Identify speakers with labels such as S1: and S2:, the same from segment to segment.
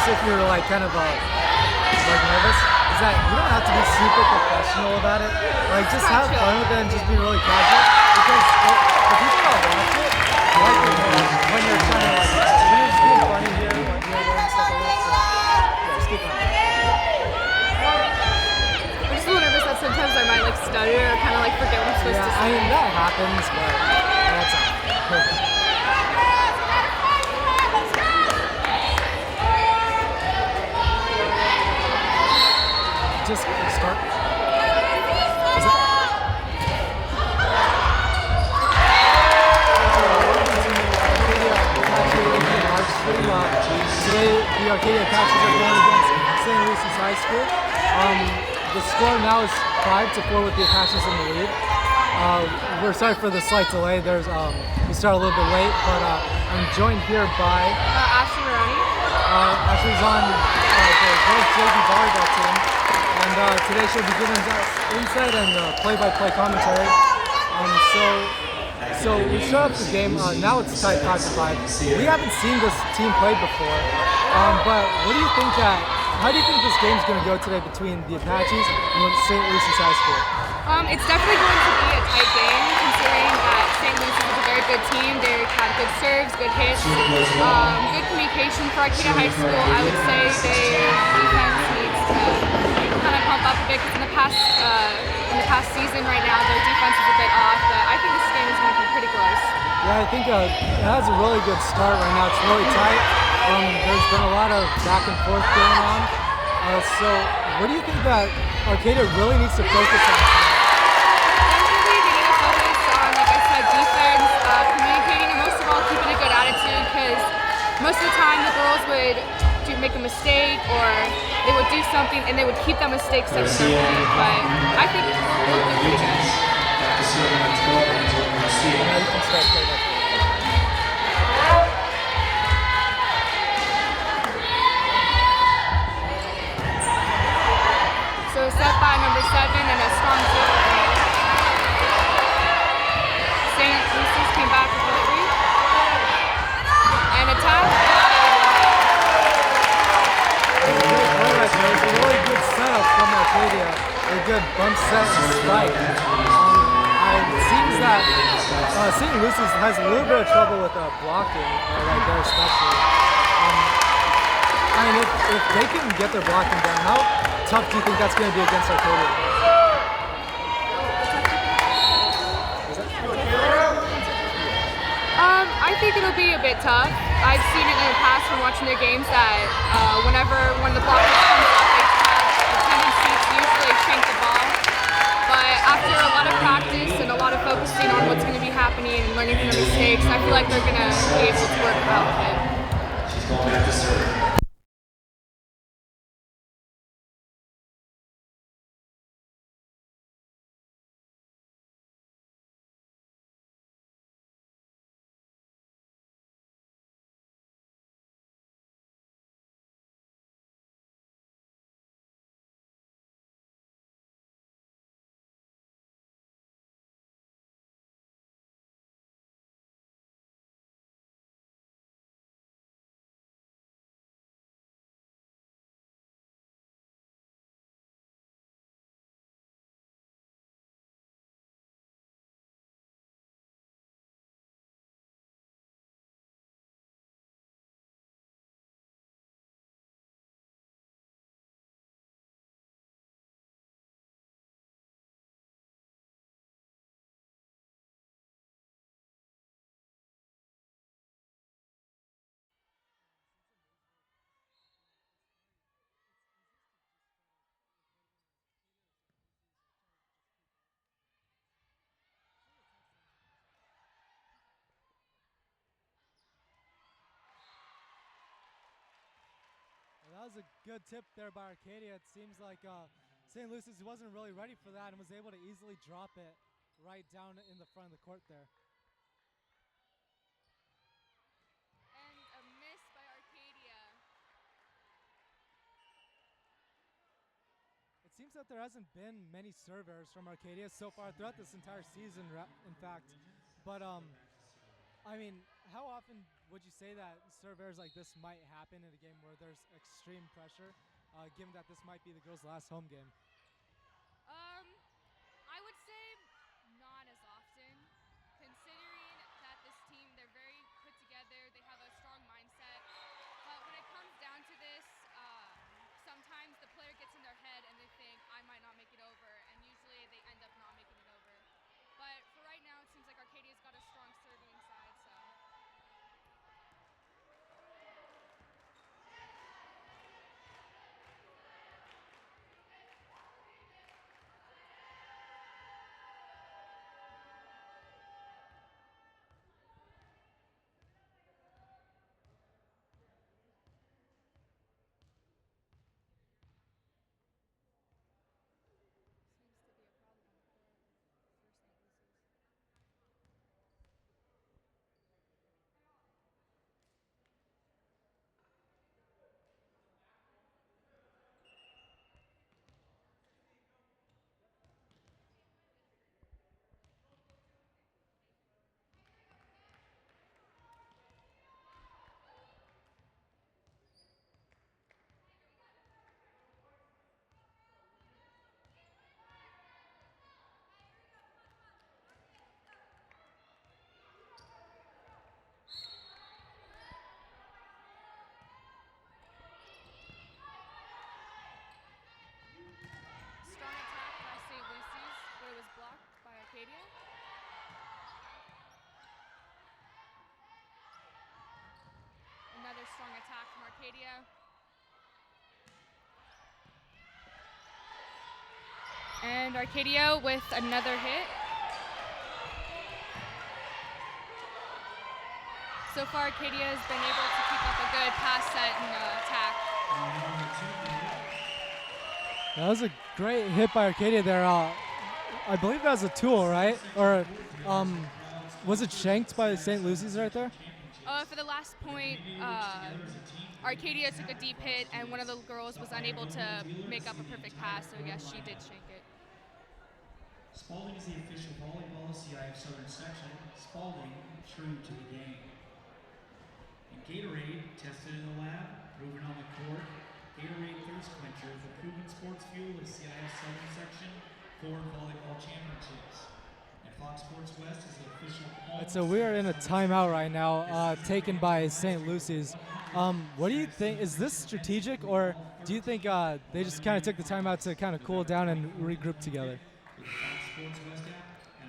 S1: if you're like kind of like nervous, is that you don't have to be super professional about it. Like just have fun with it and just be really casual. Because the people that watch it like it more when you're trying to like when you're just being funny here, like you're wearing stuff like that. So yeah, just keep on.
S2: I'm just a little nervous that sometimes I might like stutter or kind of like forget what I'm supposed to say.
S1: I mean that happens, but that's all. Just start. Today, the Arcadia Apaches are going against St. Lucy's High School. The score now is 5-4 with the Apaches in the lead. We're sorry for the slight delay. We started a little bit late, but I'm joined here by
S2: Ashley Maroney.
S1: Ashley's on the girls JV volleyball team. And today she'll be giving us insight and play-by-play commentary. So we start off the game. Now it's tied 5-5. We haven't seen this team play before, but how do you think this game's going to go today between the Apaches and St. Lucy's High School?
S2: It's definitely going to be a tight game, considering that St. Lucy's is a very good team. They have good serves, good hits, good communication for Arcadia High School. I would say their defense needs to kind of pump up a bit because in the past season right now their defense is a bit off, but I think this game is going to be pretty close.
S1: Yeah, I think it has a really good start right now. It's really tight. There's been a lot of back and forth going on. So what do you think that Arcadia really needs to focus on tonight?
S2: Definitely they need to focus on, like I said, defense, communicating, and most of all keeping a good attitude, because most of the time the girls would make a mistake or they would do something and they would keep that mistake separate from me, but I think it's looking pretty good.
S1: Now you can start playing that.
S2: So set by number 7 and a strong serve. St. Lucy's came back with a 3 and attack.
S1: It's a really good setup from Arcadia. A good bump set and spike. It seems that St. Lucy's has a little bit of trouble with blocking right there, especially. I mean, if they can get their blocking down, how tough do you think that's going to be against Arcadia?
S2: I think it'll be a bit tough. I've seen it in the past from watching their games that whenever one of the blockers comes up, they have a tendency to usually shank the ball. But after a lot of practice and a lot of focusing on what's going to be happening and learning from their mistakes, I feel like they're going to be able to work out with it.
S3: She's going back to serve.
S1: That was a good tip there by Arcadia. It seems like St. Lucy's wasn't really ready for that and was able to easily drop it right down in the front of the court there.
S2: And a miss by Arcadia.
S1: It seems that there hasn't been many serve errors from Arcadia so far throughout this entire season, in fact. But, I mean, how often would you say that serve errors like this might happen in a game where there's extreme pressure, given that this might be the girls' last home game?
S2: I would say not as often, considering that this team, they're very put together, they have a strong mindset, but when it comes down to this, sometimes the player gets in their head and they think, I might not make it over, and usually they end up not making it over. But for right now, it seems like Arcadia's got a strong serving side, so. Seems to be a problem on the court for St. Lucy's. Strong attack by St. Lucy's, but it was blocked by Arcadia. Another strong attack from Arcadia. And Arcadia with another hit. So far, Arcadia has been able to keep up a good pass set and attack.
S1: That was a great hit by Arcadia there. I believe that was a tool, right? Or was it shanked by St. Lucy's right there?
S2: For the last point, Arcadia took a deep hit, and one of the girls was unable to make up a perfect pass, so yes, she did shank it.
S3: Spalding is the official volleyball CIF Southern section. Spalding, true to the game. And Gatorade, tested in the lab, proven on the court. Gatorade Thirst Quencher, the proven sports fuel of CIF Southern section, 4 volleyball championships. And Fox Sports West is the official.
S1: Right, so we are in a timeout right now, taken by St. Lucy's. What do you think? Is this strategic, or do you think they just kind of took the timeout to kind of cool down and regroup together?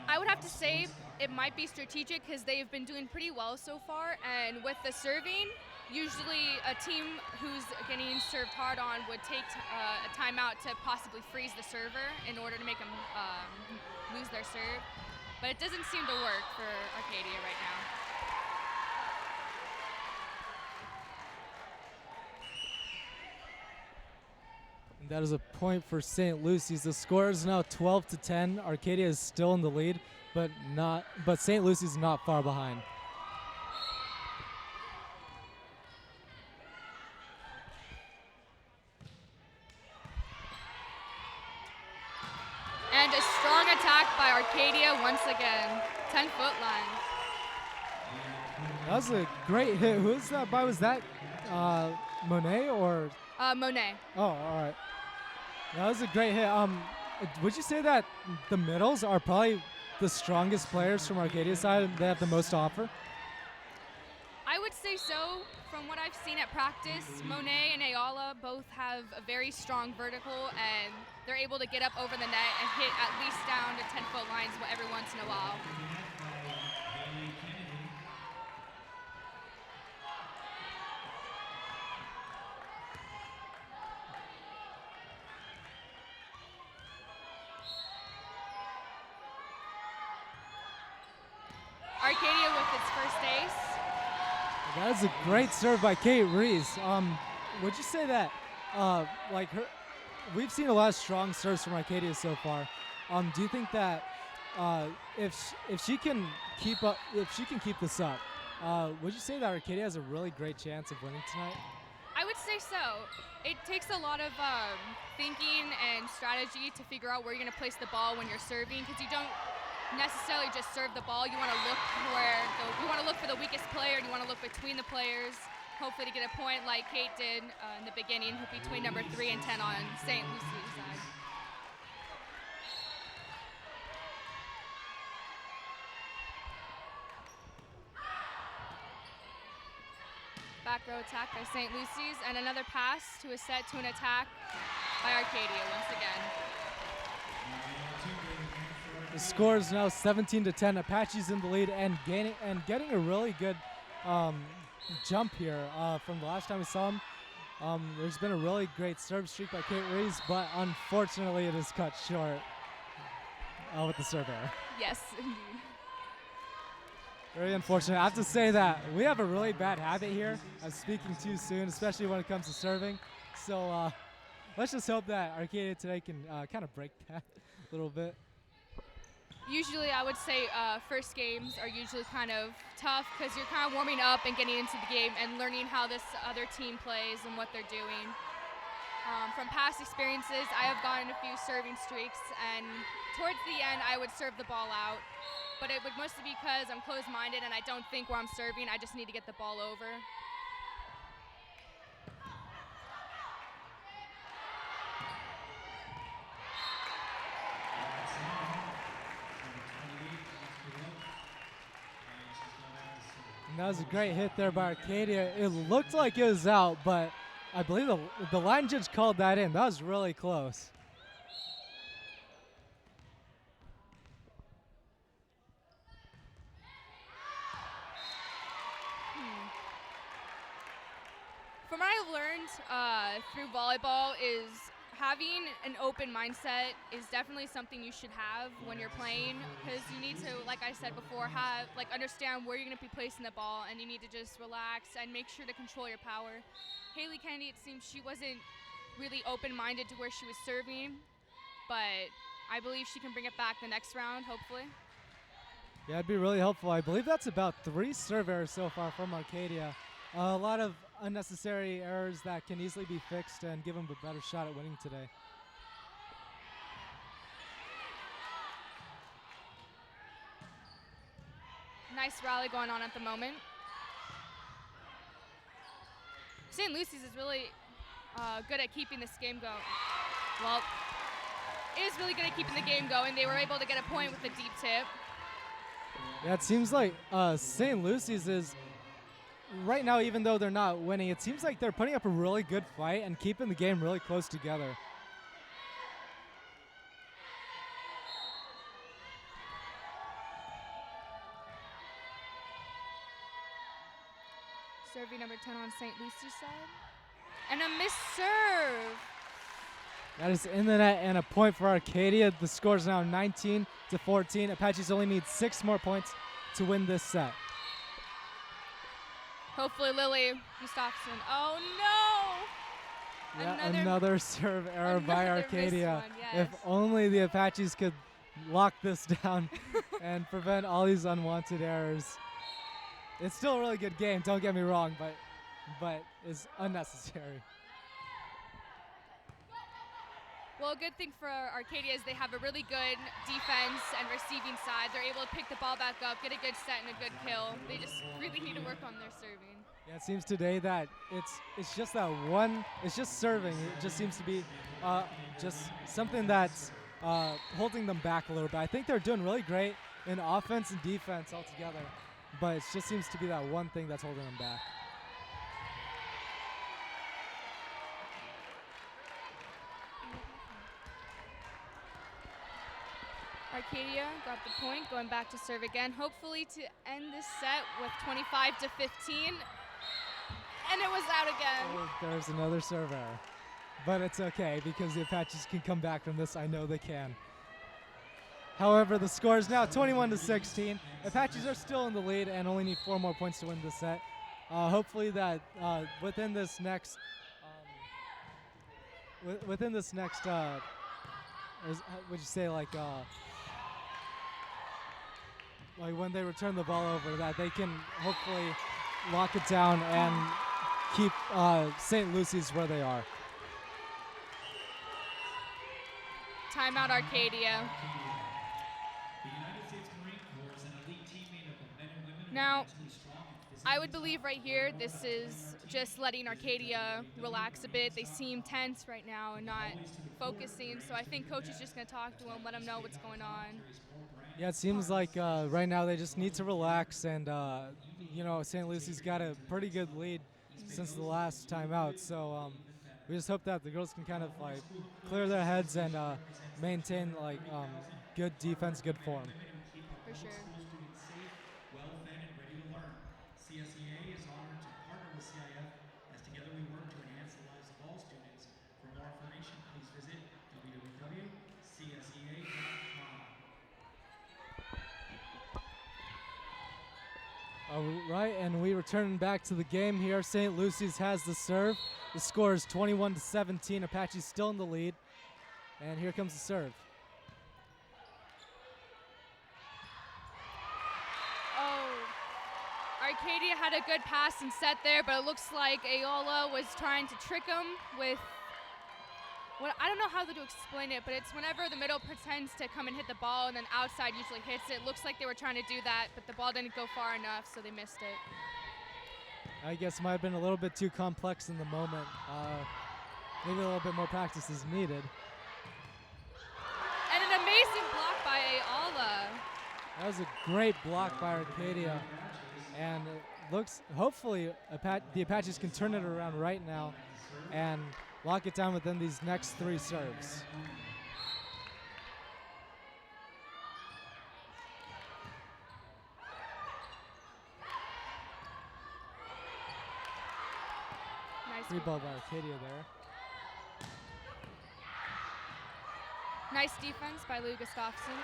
S2: I would have to say it might be strategic because they've been doing pretty well so far, and with the serving, usually a team who's getting served hard on would take a timeout to possibly freeze the server in order to make them lose their serve. But it doesn't seem to work for Arcadia right now.
S1: And that is a point for St. Lucy's. The score is now 12-10. Arcadia is still in the lead, but St. Lucy's is not far behind.
S2: And a strong attack by Arcadia once again. 10-foot line.
S1: That was a great hit. Who was that by? Was that Monet or?
S2: Monet.
S1: Oh, all right. That was a great hit. Would you say that the middles are probably the strongest players from Arcadia's side? They have the most to offer?
S2: I would say so. From what I've seen at practice, Monet and Ayala both have a very strong vertical, and they're able to get up over the net and hit at least down to 10-foot lines every once in a while. Arcadia with its first ace.
S1: That is a great serve by Kate Rees. Would you say that, we've seen a lot of strong serves from Arcadia so far. Do you think that if she can keep this up, would you say that Arcadia has a really great chance of winning tonight?
S2: I would say so. It takes a lot of thinking and strategy to figure out where you're going to place the ball when you're serving, because you don't necessarily just serve the ball. You want to look for the weakest player, and you want to look between the players, hopefully to get a point like Kate did in the beginning, between number 3 and 10 on St. Lucy's side. Back row attack by St. Lucy's, and another pass to a set to an attack by Arcadia once again.
S1: The score is now 17-10. Apache's in the lead and getting a really good jump here from the last time we saw him. There's been a really great serve streak by Kate Rees, but unfortunately it is cut short with the serve error.
S2: Yes, indeed.
S1: Very unfortunate. I have to say that we have a really bad habit here of speaking too soon, especially when it comes to serving. So let's just hope that Arcadia today can kind of break that a little bit.
S2: Usually I would say first games are usually kind of tough because you're kind of warming up and getting into the game and learning how this other team plays and what they're doing. From past experiences, I have gotten a few serving streaks, and towards the end I would serve the ball out. But it would mostly be because I'm closed-minded and I don't think where I'm serving. I just need to get the ball over.
S1: And that was a great hit there by Arcadia. It looked like it was out, but I believe the line judge called that in. That was really close.
S2: From what I've learned through volleyball is having an open mindset is definitely something you should have when you're playing, because you need to, like I said before, understand where you're going to be placing the ball, and you need to just relax and make sure to control your power. Haley Kennedy, it seems she wasn't really open-minded to where she was serving, but I believe she can bring it back the next round, hopefully.
S1: Yeah, it'd be really helpful. I believe that's about 3 serve errors so far from Arcadia. A lot of unnecessary errors that can easily be fixed and give them a better shot at winning today.
S2: Nice rally going on at the moment. St. Lucy's is really good at keeping this game going. Well, it is really good at keeping the game going. They were able to get a point with the deep tip.
S1: Yeah, it seems like St. Lucy's is, right now, even though they're not winning, it seems like they're putting up a really good fight and keeping the game really close together.
S2: Serving number 10 on St. Lucy's side. And a missed serve.
S1: That is in the net and a point for Arcadia. The score is now 19-14. Apaches only need 6 more points to win this set.
S2: Hopefully Lily Gustafson. Oh no!
S1: Yeah, another serve error by Arcadia.
S2: One, yes.
S1: If only the Apaches could lock this down and prevent all these unwanted errors. It's still a really good game, don't get me wrong, but it's unnecessary.
S2: Well, a good thing for Arcadia is they have a really good defense and receiving side. They're able to pick the ball back up, get a good set and a good kill. They just really need to work on their serving.
S1: Yeah, it seems today that it's just that one, it's just serving. It just seems to be just something that's holding them back a little bit. I think they're doing really great in offense and defense altogether, but it just seems to be that one thing that's holding them back.
S2: Arcadia got the point, going back to serve again, hopefully to end this set with 25-15. And it was out again.
S1: Oh, there's another serve error. But it's okay because the Apaches can come back from this. I know they can. However, the score is now 21-16. Apaches are still in the lead and only need 4 more points to win this set. Hopefully that within this next would you say like when they return the ball over, that they can hopefully lock it down and keep St. Lucy's where they are.
S2: Timeout Arcadia.
S3: The United States
S2: Now, I would believe right here this is just letting Arcadia relax a bit. They seem tense right now and not focusing, so I think coach is just going to talk to them, let them know what's going on.
S1: Yeah, it seems like right now they just need to relax, and you know, St. Lucy's got a pretty good lead since the last time out. So we just hope that the girls can kind of like clear their heads and maintain like good defense, good form.
S2: For sure.
S3: School students safe, well-fed, and ready to learn. CSEA is honored to partner with CIF as together we work to enhance the lives of all students. For more information, please visit www.csea.com.
S1: All right, and we return back to the game here. St. Lucy's has the serve. The score is 21-17. Apache's still in the lead. And here comes the serve.
S2: Oh, Arcadia had a good pass and set there, but it looks like Ayola was trying to trick him with, well, I don't know how to explain it, but it's whenever the middle pretends to come and hit the ball and then outside usually hits it. Looks like they were trying to do that, but the ball didn't go far enough, so they missed it.
S1: I guess it might have been a little bit too complex in the moment. Maybe a little bit more practice is needed.
S2: And an amazing block by Ayala.
S1: That was a great block by Arcadia. And it looks, hopefully, the Apaches can turn it around right now and lock it down within these next 3 serves.
S2: Nice.
S1: Free ball by Arcadia there.
S2: Nice defense by Lou Gustafsson.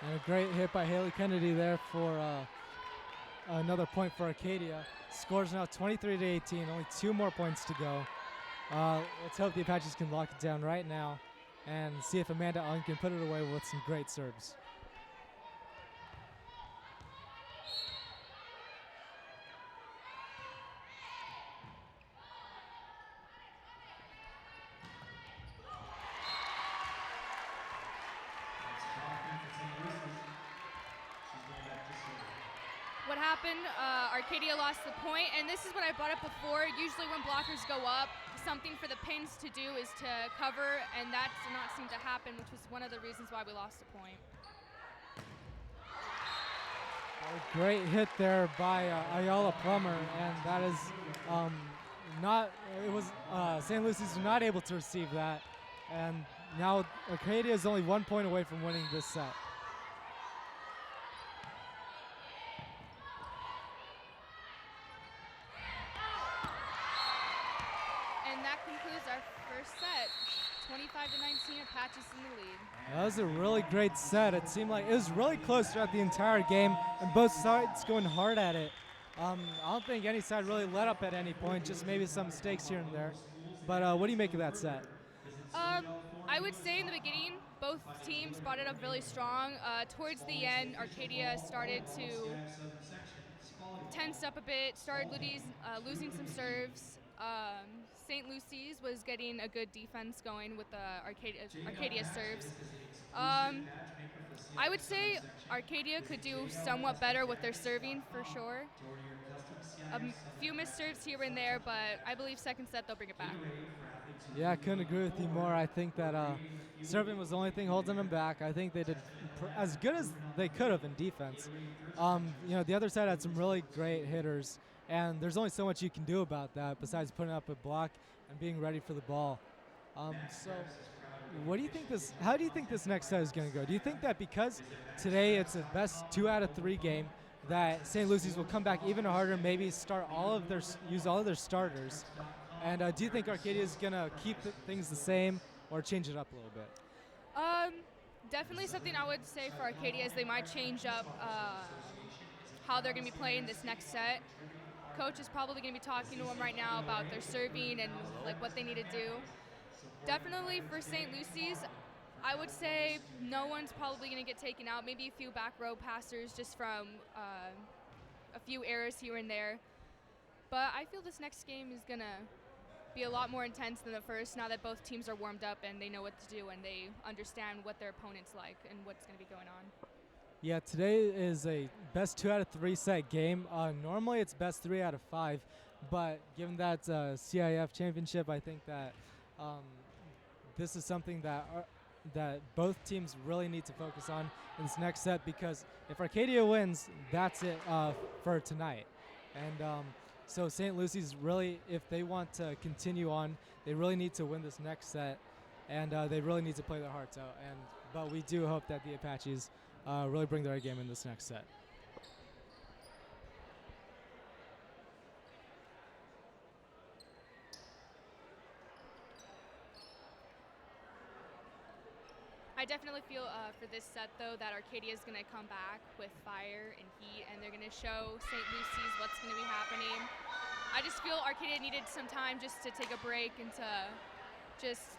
S1: And a great hit by Haley Kennedy there for another point for Arcadia. Scores now 23-18, only 2 more points to go. Let's hope the Apaches can lock it down right now and see if Amanda Ung can put it away with some great serves.
S2: What happened, Arcadia lost the point, and this is what I brought up before. Usually when blockers go up, something for the pins to do is to cover, and that did not seem to happen, which was one of the reasons why we lost the point.
S1: A great hit there by Ayala Plummer, and that is St. Lucy's was not able to receive that, and now Arcadia is only 1 point away from winning this set.
S2: And that concludes our first set. 25-19, Apaches in the lead.
S1: That was a really great set. It seemed like it was really close throughout the entire game, and both sides going hard at it. I don't think any side really let up at any point, just maybe some mistakes here and there. But what do you make of that set?
S2: I would say in the beginning, both teams brought it up really strong. Towards the end, Arcadia started to tense up a bit, started losing some serves. St. Lucy's was getting a good defense going with the Arcadia serves. I would say Arcadia could do somewhat better with their serving for sure. A few missed serves here and there, but I believe second set they'll bring it back.
S1: Yeah, I couldn't agree with you more. I think that serving was the only thing holding them back. I think they did as good as they could have in defense. The other side had some really great hitters, and there's only so much you can do about that besides putting up a block and being ready for the ball. So what do you think how do you think this next set is going to go? Do you think that because today it's a best 2 out of 3 game, that St. Lucy's will come back even harder, maybe use all of their starters? And do you think Arcadia is going to keep things the same or change it up a little bit?
S2: Definitely something I would say for Arcadia is they might change up how they're going to be playing this next set. Coach is probably going to be talking to them right now about their serving and like what they need to do. Definitely for St. Lucy's, I would say no one's probably going to get taken out. Maybe a few back row passers just from a few errors here and there. But I feel this next game is going to be a lot more intense than the first now that both teams are warmed up and they know what to do and they understand what their opponent's like and what's going to be going on.
S1: Yeah, today is a best 2 out of 3 set game. Normally it's best 3 out of 5, but given that CIF championship, I think that this is something that both teams really need to focus on in this next set, because if Arcadia wins, that's it for tonight. And so St. Lucy's really, if they want to continue on, they really need to win this next set, and they really need to play their hearts out. But we do hope that the Apaches really bring their A game in this next set.
S2: I definitely feel for this set, though, that Arcadia is going to come back with fire and heat, and they're going to show St. Lucy's what's going to be happening. I just feel Arcadia needed some time just to take a break and to just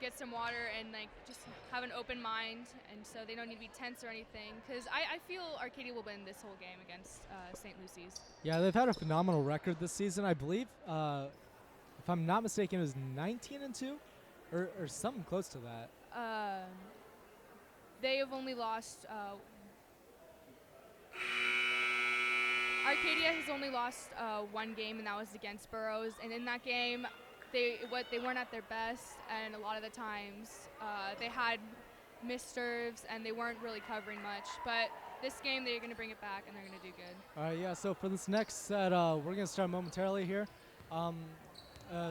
S2: get some water and like just have an open mind, and so they don't need to be tense or anything, because I feel Arcadia will win this whole game against St. Lucy's.
S1: Yeah, they've had a phenomenal record this season. I believe, if I'm not mistaken, it was 19-2 or something close to that.
S2: They have only lost. Arcadia has only lost one game, and that was against Burroughs. And in that game, they weren't at their best, and a lot of the times they had missed serves, and they weren't really covering much. But this game, they're going to bring it back, and they're going to do good.
S1: All right, yeah. So for this next set, we're going to start momentarily here.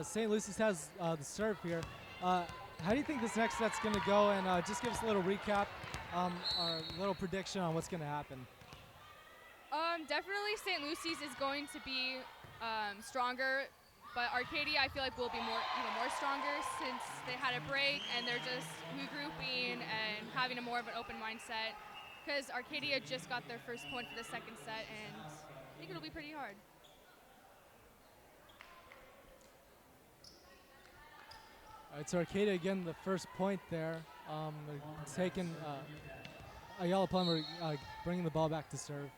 S1: St. Lucy's has the serve here. How do you think this next set's going to go? And just give us a little recap, or a little prediction on what's going to happen.
S2: Definitely St. Lucy's is going to be stronger, but Arcadia I feel like will be even more stronger since they had a break and they're just regrouping and having a more of an open mindset, because Arcadia just got their first point for the second set, and I think it'll be pretty hard.
S1: All right, so Arcadia again, the first point there, taking Ayala Plummer bringing the ball back to serve.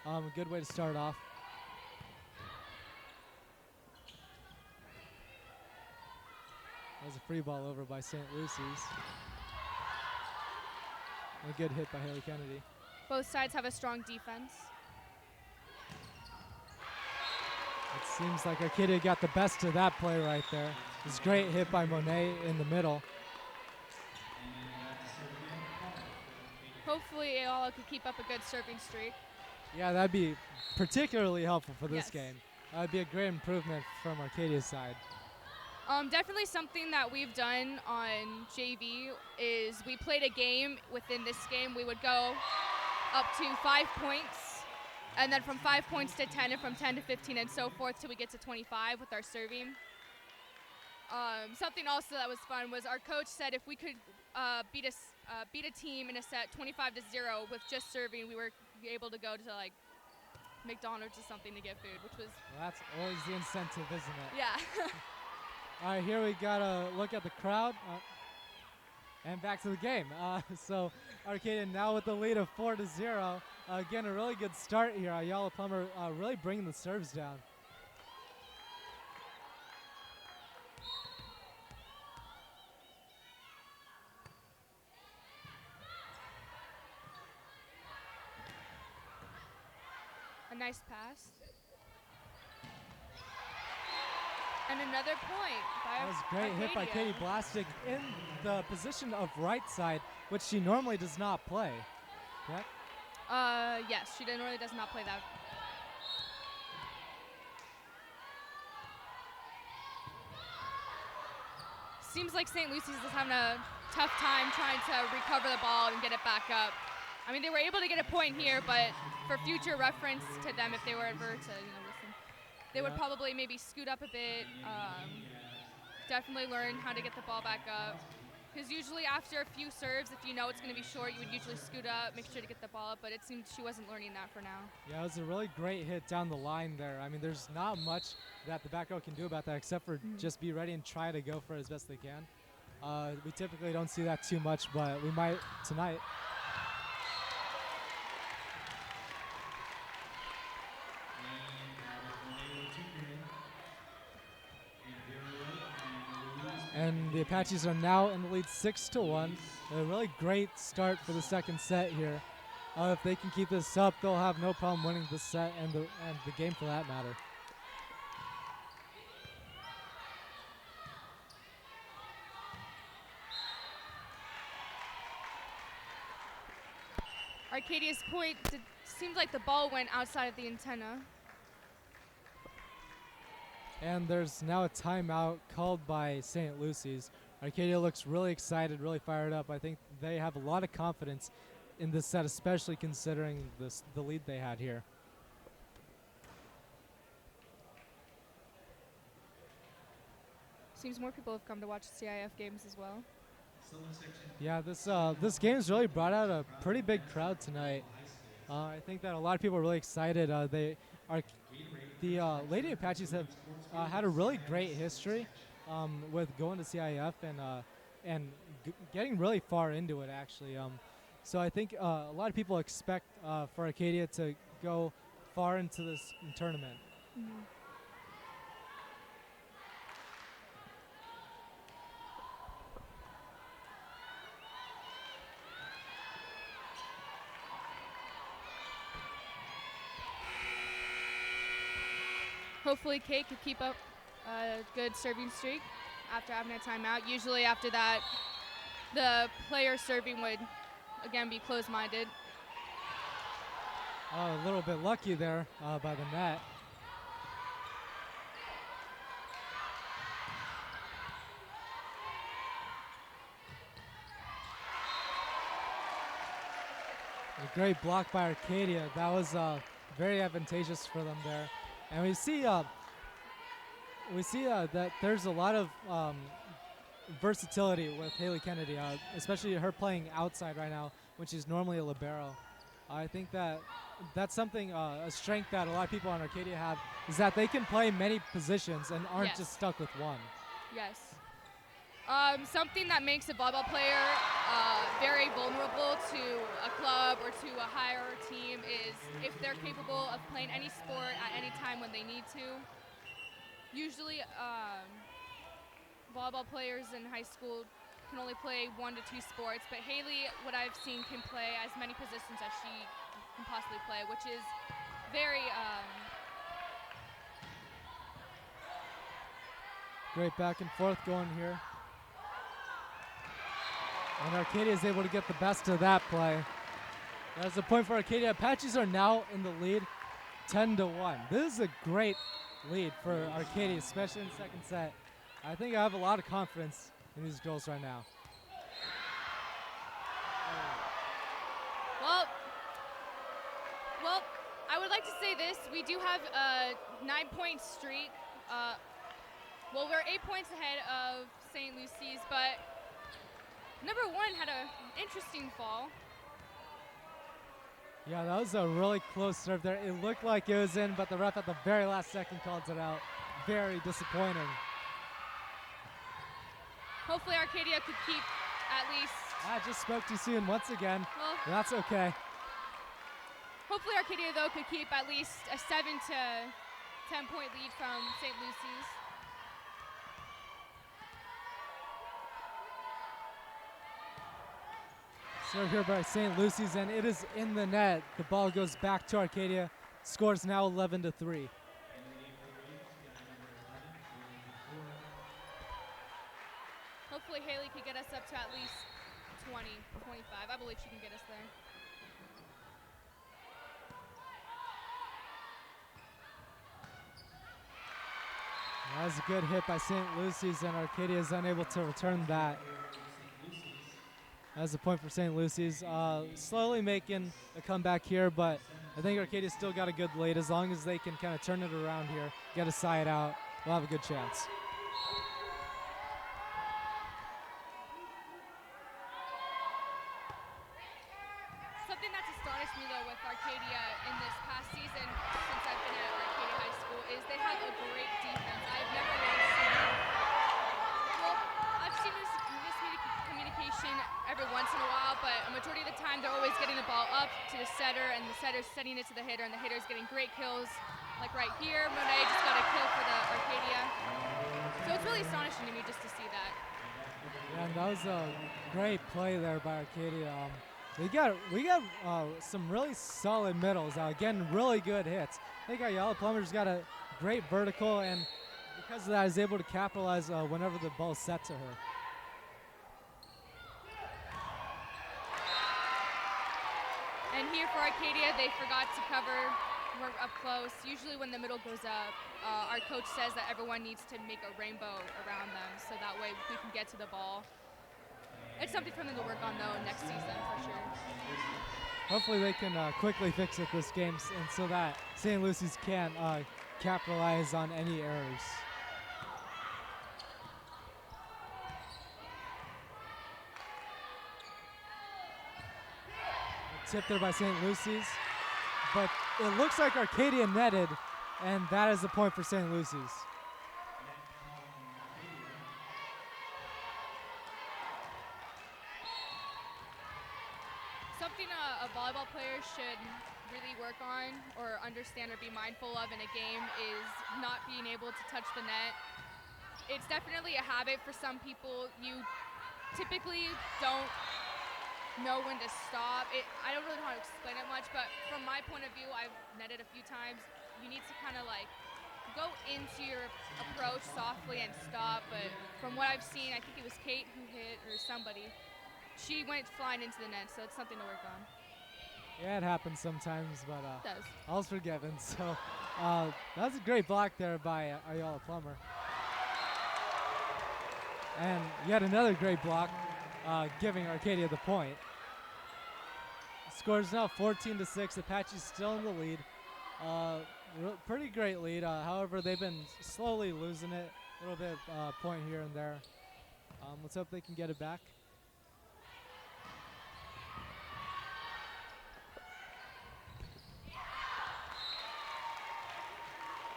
S1: A good way to start off. That was a free ball over by St. Lucy's. A good hit by Haley Kennedy.
S2: Both sides have a strong defense.
S1: It seems like Arcadia got the best of that play right there. This great hit by Monet in the middle.
S2: Hopefully Ayala could keep up a good serving streak.
S1: Yeah, that'd be particularly helpful for this
S2: Yes.
S1: game. That would be a great improvement from Arcadia's side.
S2: Definitely something that we've done on JV is we played a game. Within this game, we would go up to 5 points, and then from 5 points to 10, and from 10 to 15, and so forth till we get to 25 with our serving. Something also that was fun was our coach said if we could beat a team in a set 25-0 with just serving, we were able to go to like McDonald's or something to get food, which was.
S1: Well, that's always the incentive, isn't it?
S2: Yeah.
S1: All right, here we got a look at the crowd. And back to the game. So Arcadia now with the lead of 4-0. Again, a really good start here. Ayala Plummer really bringing the serves down.
S2: A nice pass. And another point by
S1: That was a great hit by Katie Blastic in the position of right side, which she normally does not play. Correct?
S2: Yes, she normally does not play that. Seems like St. Lucy's is having a tough time trying to recover the ball and get it back up. I mean, they were able to get a point here, but for future reference to them, if they were ever to listen, they would probably maybe scoot up a bit, definitely learn how to get the ball back up. Because usually after a few serves, if you know it's going to be short, you would usually scoot up, make sure to get the ball up, but it seemed she wasn't learning that for now.
S1: Yeah, it was a really great hit down the line there. I mean, there's not much that the back row can do about that except for just be ready and try to go for it as best they can. We typically don't see that too much, but we might tonight. And the Apaches are now in the lead 6-1. A really great start for the second set here. If they can keep this up, they'll have no problem winning the set and the game for that matter.
S2: Arcadia's point, seems like the ball went outside of the antenna.
S1: And there's now a timeout called by St. Lucy's. Arcadia looks really excited, really fired up. I think they have a lot of confidence in this set, especially considering the lead they had here.
S2: Seems more people have come to watch CIF games as well.
S1: Yeah, this game's really brought out a pretty big crowd tonight. I think that a lot of people are really excited. The Lady Apaches have had a really great history with going to CIF and getting really far into it, actually. So I think a lot of people expect for Arcadia to go far into this tournament.
S2: Mm-hmm. Hopefully Kate could keep up a good serving streak after having a timeout. Usually after that, the player serving would, again, be close-minded.
S1: A little bit lucky there by the net. A great block by Arcadia. That was very advantageous for them there. And we see that there's a lot of versatility with Haley Kennedy, especially her playing outside right now, when she's normally a libero. I think that's something, a strength that a lot of people on Arcadia have, is that they can play many positions and aren't just stuck with one.
S2: Yes. Something that makes a volleyball player very vulnerable to a club or to a higher team is if they're capable of playing any sport at any time when they need to. Usually, volleyball players in high school can only play 1 to 2 sports, but Haley, what I've seen, can play as many positions as she can possibly play, which is very
S1: great back and forth going here. And Arcadia is able to get the best of that play. That's a point for Arcadia. Apaches are now in the lead 10-1. This is a great lead for Arcadia, especially in the second set. I think I have a lot of confidence in these girls right now.
S2: Well, I would like to say this. We do have a 9-point streak. Well, we're 8 points ahead of St. Lucy's, but number 1 had an interesting fall.
S1: Yeah, that was a really close serve there. It looked like it was in, but the ref at the very last second called it out. Very disappointing.
S2: Hopefully Arcadia could keep at least...
S1: I just spoke too soon once again.
S2: Well,
S1: that's okay.
S2: Hopefully Arcadia, though, could keep at least a 7 to 10-point lead from St. Lucy's.
S1: Serve here by St. Lucy's, and it is in the net. The ball goes back to Arcadia. Scores now 11-3.
S2: Hopefully Haley could get us up to at least 20, 25. I believe she can get us there.
S1: That was a good hit by St. Lucy's, and Arcadia is unable to return that. That's a point for St. Lucy's. Slowly making a comeback here, but I think Arcadia's still got a good lead. As long as they can kind of turn it around here, get a side out, we'll have a good chance.
S2: Something that's astonished me, though, with Arcadia in this past season, since I've been at Arcadia High School, is they have a great defense. I've never once seen, well, I've seen miscommunication every once in a while, but a majority of the time they're always getting the ball up to the setter, and the setter's setting it to the hitter, and the hitter's getting great kills. Like right here, Monet just got a kill for the Arcadia. So it's really astonishing to me just to see that.
S1: That was a great play there by Arcadia. We got some really solid middles. Again, really good hits. I think our Yellow Plumber's got a great vertical, and because of that, is able to capitalize whenever the ball's set to her.
S2: And here for Arcadia, they forgot to cover more up close. Usually when the middle goes up, our coach says that everyone needs to make a rainbow around them, so that way we can get to the ball. It's something for them to work on, though, next season for sure.
S1: Hopefully they can quickly fix it this game, and so that St. Lucy's can't capitalize on any errors. A tip there by St. Lucy's, but it looks like Arcadia netted, and that is the point for St. Lucy's.
S2: Something a volleyball player should really work on or understand or be mindful of in a game is not being able to touch the net. It's definitely a habit for some people. You typically don't know when to stop. I don't really know how to explain it much, but from my point of view, I've netted a few times. You need to kind of like go into your approach softly and stop, but from what I've seen, I think it was Kate who hit, or somebody, she went flying into the net, so it's something to work on.
S1: Yeah, it happens sometimes, but
S2: It does.
S1: all's forgiven. So that was a great block there by Ayala Plummer. And yet another great block, giving Arcadia the point. Score is now 14-6. Apache's still in the lead. Pretty great lead. However, they've been slowly losing it. A little bit point here and there. Let's hope they can get it back.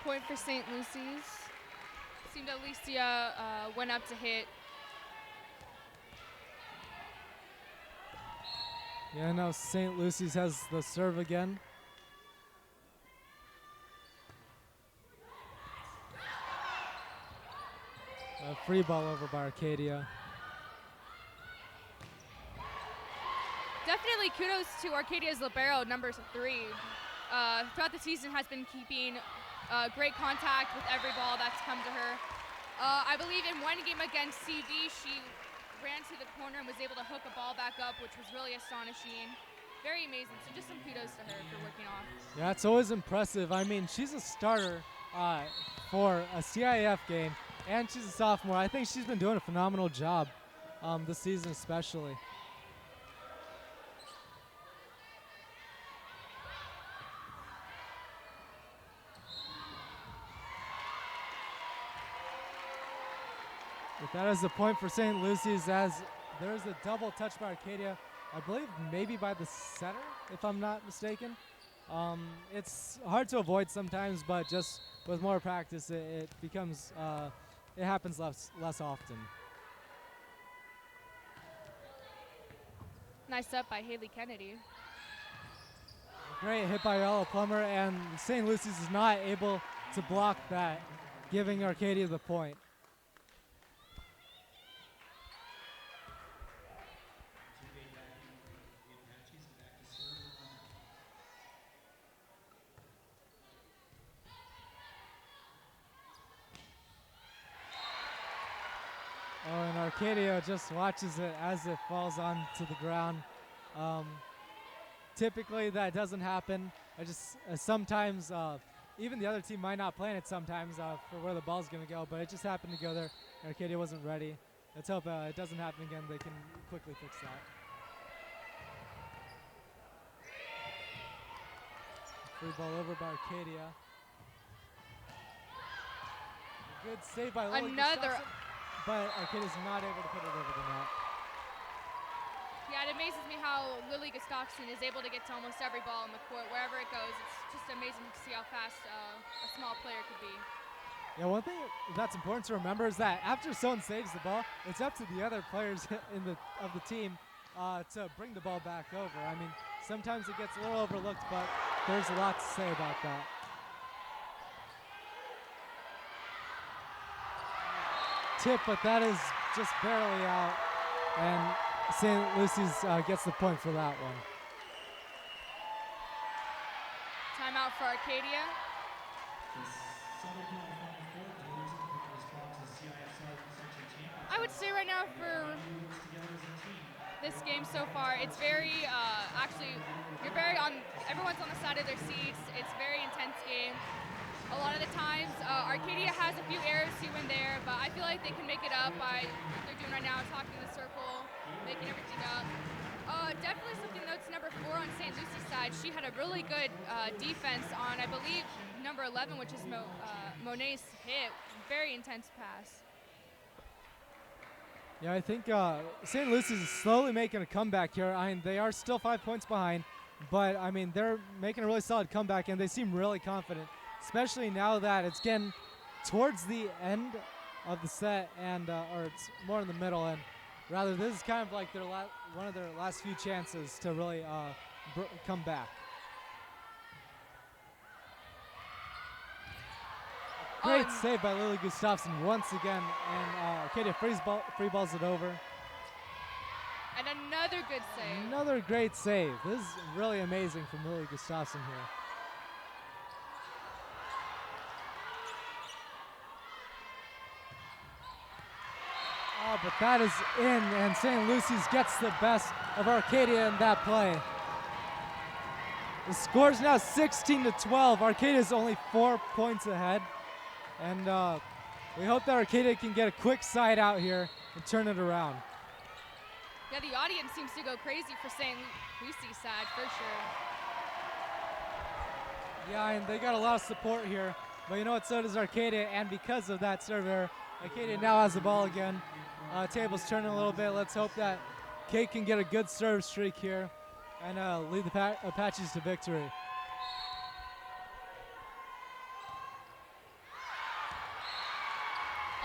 S2: Point for St. Lucy's. Seemed Alicia went up to hit.
S1: Yeah, now St. Lucy's has the serve again. A free ball over by Arcadia.
S2: Definitely kudos to Arcadia's libero, number 3. Throughout the season has been keeping great contact with every ball that's come to her. I believe in one game against CV, she ran to the corner and was able to hook a ball back up, which was really astonishing. Very amazing. So just some kudos to her for working off.
S1: Yeah, it's always impressive. I mean, she's a starter for a CIF game, and she's a sophomore. I think she's been doing a phenomenal job this season especially. But that is the point for St. Lucy's, as there's a double touch by Arcadia. I believe maybe by the setter, if I'm not mistaken. It's hard to avoid sometimes, but just with more practice, it becomes, it happens less often.
S2: Nice up by Haley Kennedy.
S1: Great hit by Yellow Plummer, and St. Lucy's is not able to block that, giving Arcadia the point. Oh, and Arcadia just watches it as it falls onto the ground. Typically that doesn't happen. I just sometimes even the other team might not plan it sometimes for where the ball's going to go, but it just happened to go there. Arcadia wasn't ready. Let's hope it doesn't happen again. They can quickly fix that. Free ball over by Arcadia. Good save by Lily.
S2: Another.
S1: But Arcadia's not able to put it over the net.
S2: Yeah, it amazes me how Lily Gustafson is able to get to almost every ball in the court, wherever it goes. It's just amazing to see how fast a small player could be.
S1: Yeah, one thing that's important to remember is that after someone saves the ball, it's up to the other players of the team to bring the ball back over. I mean, sometimes it gets a little overlooked, but there's a lot to say about that. Tip, but that is just barely out. and St. Lucy's gets the point for that one.
S2: Timeout for Arcadia. I would say right now for this game so far, it's very, actually, everyone's on the side of their seats. It's a very intense game. A lot of the times, Arcadia has a few errors here and there, but I feel like they can make it up by what they're doing right now, talking the circle, making everything up. Definitely something that's number 4 on St. Lucy's side. She had a really good defense on, I believe, number 11, which is Monet's hit. Very intense pass.
S1: Yeah, I think St. Lucy's is slowly making a comeback here. I mean, they are still 5 points behind, but I mean, they're making a really solid comeback, and they seem really confident, especially now that it's getting towards the end of the set, and or it's more in the middle. And rather, this is kind of like their one of their last few chances to really come back. Great save by Lily Gustafsson once again, and Arcadia free balls it over.
S2: And another good save.
S1: Another great save. This is really amazing from Lily Gustafsson here. Oh, but that is in, and St. Lucy's gets the best of Arcadia in that play. The score is now 16-12. Arcadia is only 4 points ahead. And we hope that Arcadia can get a quick side out here and turn it around.
S2: Yeah, the audience seems to go crazy for St. Lucy's side, for sure.
S1: Yeah, and they got a lot of support here. But you know what, so does Arcadia, and because of that serve error, Arcadia now has the ball again. Table's turning a little bit. Let's hope that Kate can get a good serve streak here and lead the Apaches to victory.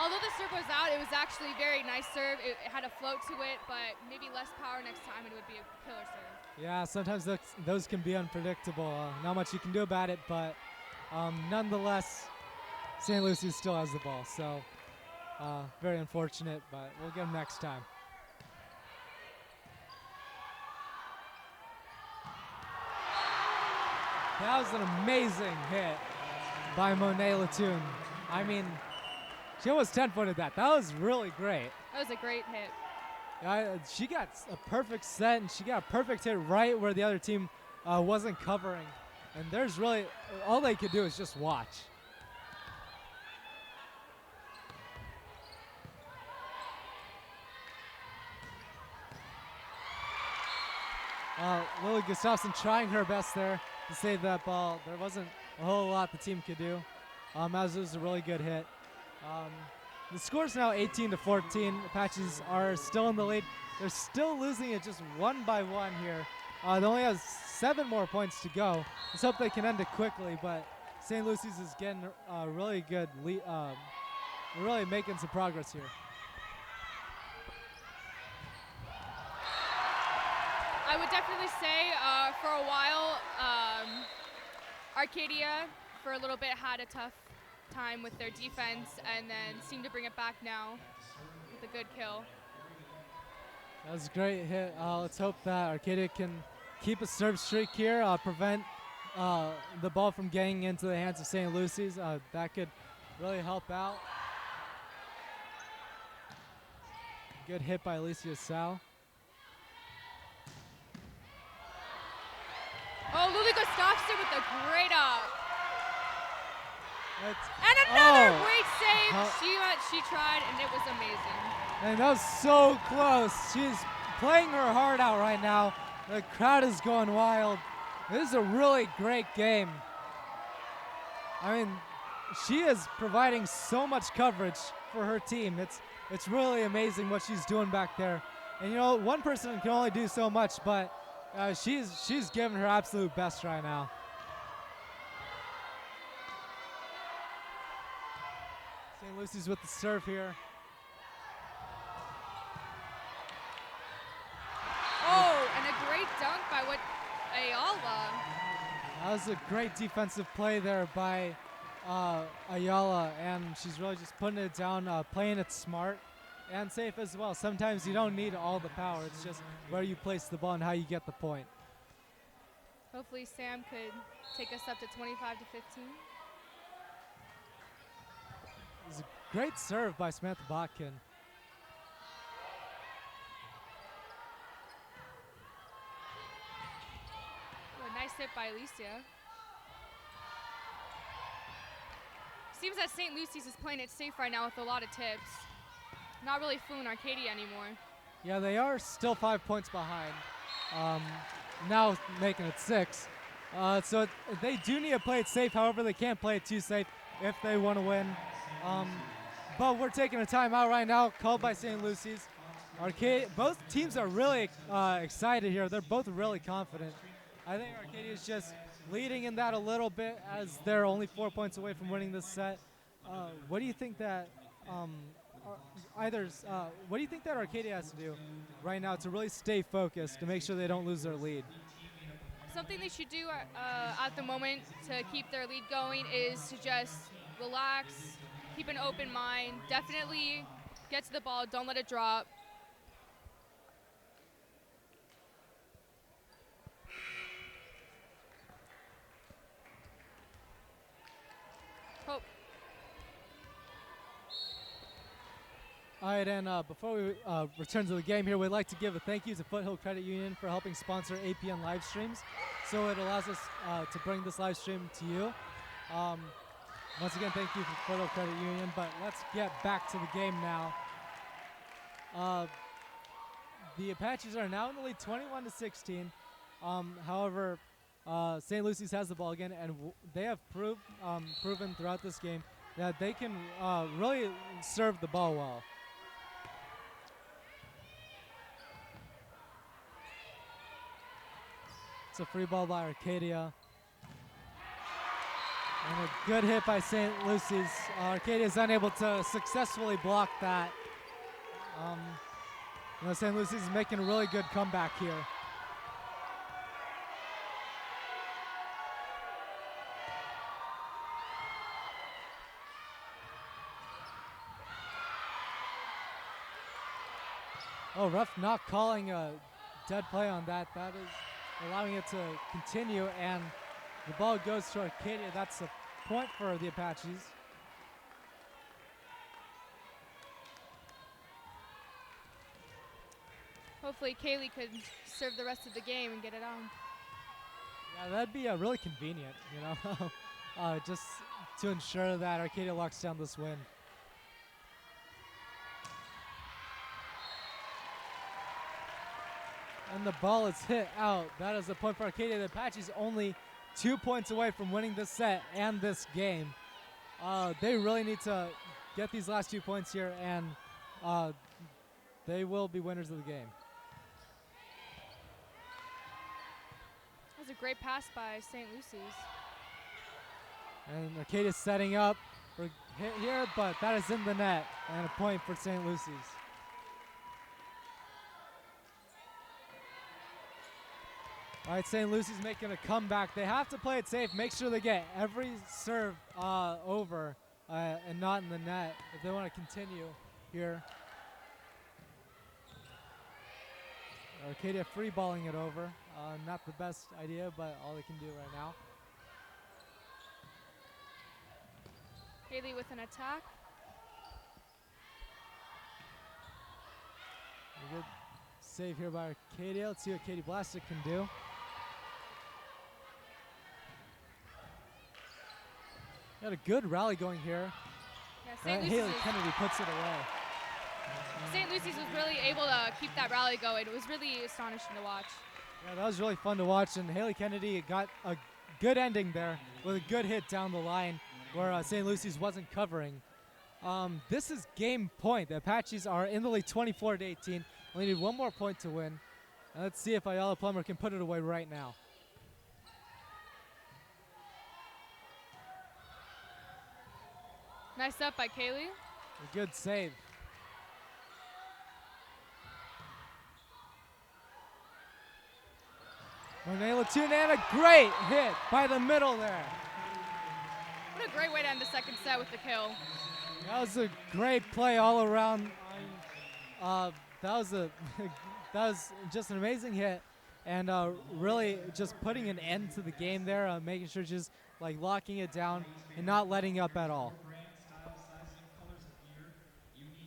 S2: Although the serve was out, it was actually a very nice serve. It had a float to it, but maybe less power next time and it would be a killer serve.
S1: Yeah, sometimes those can be unpredictable. Not much you can do about it, but nonetheless, St. Lucie still has the ball. So very unfortunate, but we'll get them next time. That was an amazing hit by Monet Latoon. I mean, she almost 10-footed that. That was really great.
S2: That was a great hit.
S1: She got a perfect set, and she got a perfect hit right where the other team wasn't covering. And there's really, all they could do is just watch. Lily Gustafsson trying her best there to save that ball. There wasn't a whole lot the team could do, as it was a really good hit. The score's now 18-14. Apaches are still in the lead. They're still losing it just 1 by 1 here. They only have 7 more points to go. Let's hope they can end it quickly, but St. Lucy's is getting a really good lead. We're really making some progress here.
S2: I would definitely say for a while, Arcadia for a little bit had a tough time with their defense and then seemed to bring it back now with a good kill.
S1: That was a great hit. Let's hope that Arcadia can keep a serve streak here, prevent the ball from getting into the hands of St. Lucy's. That could really help out. Good hit by Alicia Sal.
S2: Oh, Lily Gustafsson with a great and another great save. She tried, and it was amazing.
S1: And that was so close. She's playing her heart out right now. The crowd is going wild. This is a really great game. I mean, she is providing so much coverage for her team. It's really amazing what she's doing back there. And you know, one person can only do so much, but she's giving her absolute best right now. St. Lucy's with the serve here.
S2: Oh, and a great dunk by Ayala.
S1: That was a great defensive play there by Ayala, and she's really just putting it down, playing it smart, and safe as well. Sometimes you don't need all the power. It's just where you place the ball and how you get the point.
S2: Hopefully Sam could take us up to 25 to 15.
S1: It was a great serve by Samantha Botkin.
S2: A nice hit by Alicia. Seems that St. Lucy's is playing it safe right now with a lot of tips. Not really fooling Arcadia anymore.
S1: Yeah, they are still 5 points behind. Now making it 6. So they do need to play it safe. However, they can't play it too safe if they want to win. But we're taking a timeout right now, called by St. Lucy's. Both teams are really excited here. They're both really confident. I think Arcadia is just leading in that a little bit as they're only 4 points away from winning this set. What do you think that what do you think that Arcadia has to do right now to really stay focused to make sure they don't lose their lead?
S2: Something they should do at the moment to keep their lead going is to just relax, keep an open mind, definitely get to the ball, don't let it drop. Hope.
S1: All right, and before we return to the game here, we'd like to give a thank you to Foothill Credit Union for helping sponsor APN live streams. So it allows us to bring this live stream to you. Once again, thank you for Foothill Credit Union, but let's get back to the game now. The Apaches are now in the lead 21 to 16. However, St. Lucy's has the ball again, and they have proven throughout this game that they can really serve the ball well. It's a free ball by Arcadia. And a good hit by St. Lucy's. Arcadia is unable to successfully block that. St. Lucy's is making a really good comeback here. Oh, ref not calling a dead play on that. That is allowing it to continue, and the ball goes to Arcadia. That's a point for the Apaches.
S2: Hopefully Kaylee could serve the rest of the game and get it on.
S1: Yeah, that'd be really convenient, just to ensure that Arcadia locks down this win. And the ball is hit out. That is a point for Arcadia. The Apaches only 2 points away from winning this set and this game. They really need to get these last 2 points here, and they will be winners of the game.
S2: That was a great pass by St. Lucy's.
S1: And Arcadia's setting up for hit here, but that is in the net, and a point for St. Lucy's. All right, St. Lucy's making a comeback. They have to play it safe, make sure they get every serve over and not in the net if they want to continue here. Arcadia free balling it over. Not the best idea, but all they can do right now.
S2: Haley with an attack.
S1: A good save here by Arcadia. Let's see what Katie Blastic can do. Got a good rally going here.
S2: Yeah,
S1: Haley Kennedy puts it away.
S2: St. Lucy's was really able to keep that rally going. It was really astonishing to watch.
S1: Yeah, that was really fun to watch, and Haley Kennedy got a good ending there with a good hit down the line where St. Lucy's wasn't covering. This is game point. The Apaches are in the lead 24 to 18. Only need one more point to win. And let's see if Ayala Plummer can put it away right now.
S2: Nice up by Kaylee.
S1: A good save. Monet Latune, and a great hit by the middle there.
S2: What a great way to end the second set with the kill.
S1: That was a great play all around That was a that was just an amazing hit, and really just putting an end to the game there, making sure just like locking it down and not letting up at all.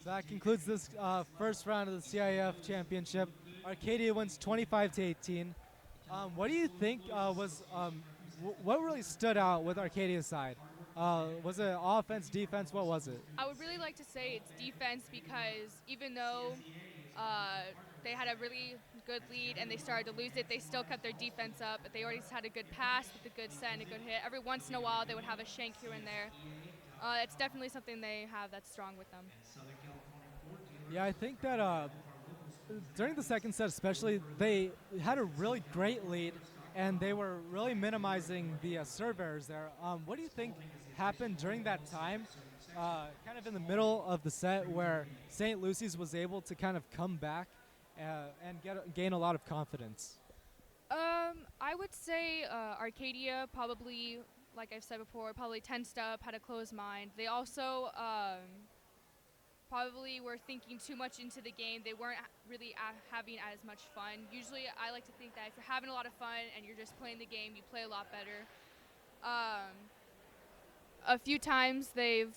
S1: So that concludes this first round of the CIF championship. Arcadia wins 25-18. What do you think what really stood out with Arcadia's side? Was it offense, defense? What was it?
S2: I would really like to say it's defense because even though they had a really good lead and they started to lose it, they still kept their defense up. But they already had a good pass with a good set and a good hit. Every once in a while, they would have a shank here and there. It's definitely something they have that's strong with them.
S1: Yeah, I think that during the second set especially, they had a really great lead, and they were really minimizing the serve errors there. What do you think happened during that time, kind of in the middle of the set, where St. Lucy's was able to kind of come back and gain a lot of confidence?
S2: I would say Arcadia probably, like I've said before, probably tensed up, had a closed mind. They also probably were thinking too much into the game. They weren't really having as much fun. Usually I like to think that if you're having a lot of fun and you're just playing the game, you play a lot better. A few times they've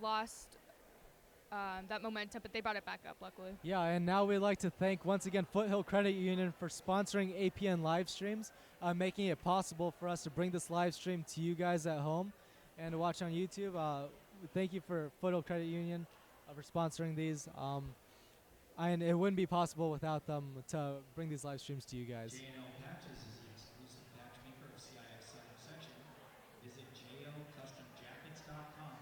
S2: lost that momentum, but they brought it back up, luckily.
S1: Yeah, and now we'd like to thank once again Foothill Credit Union for sponsoring APN live streams, making it possible for us to bring this live stream to you guys at home and to watch on YouTube. Thank you for Foothill Credit Union for sponsoring these. And it wouldn't be possible without them to bring these live streams to you guys.
S3: J&L Patches is the exclusive patch maker of CIF Southern Section. Visit jlcustomjackets.com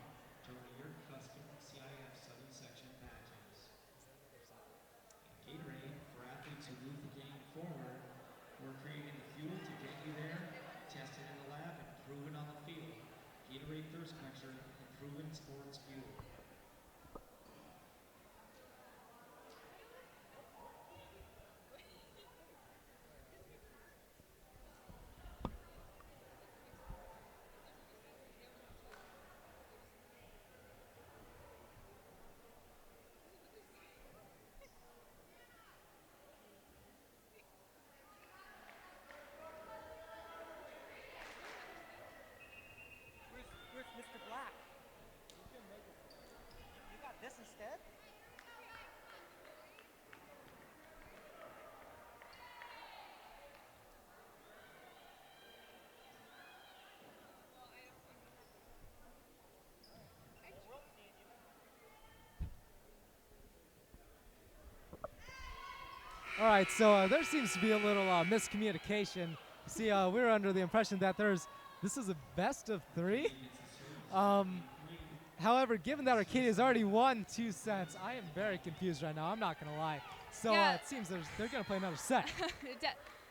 S3: to order your custom CIF Southern Section patches. Gatorade, for athletes who move the game forward, we're creating the fuel to get you there, tested in the lab, and proven on the field. Gatorade Thirst Quencher, the proven sports fuel.
S4: Where's Mr. Black? You got this instead?
S1: All right, so there seems to be a little miscommunication. See, we were under the impression that this is a best of 3. However, given that Arcadia has already won 2 sets, I am very confused right now. I'm not going to lie. So
S2: Yeah.
S1: it seems they're going to play another set.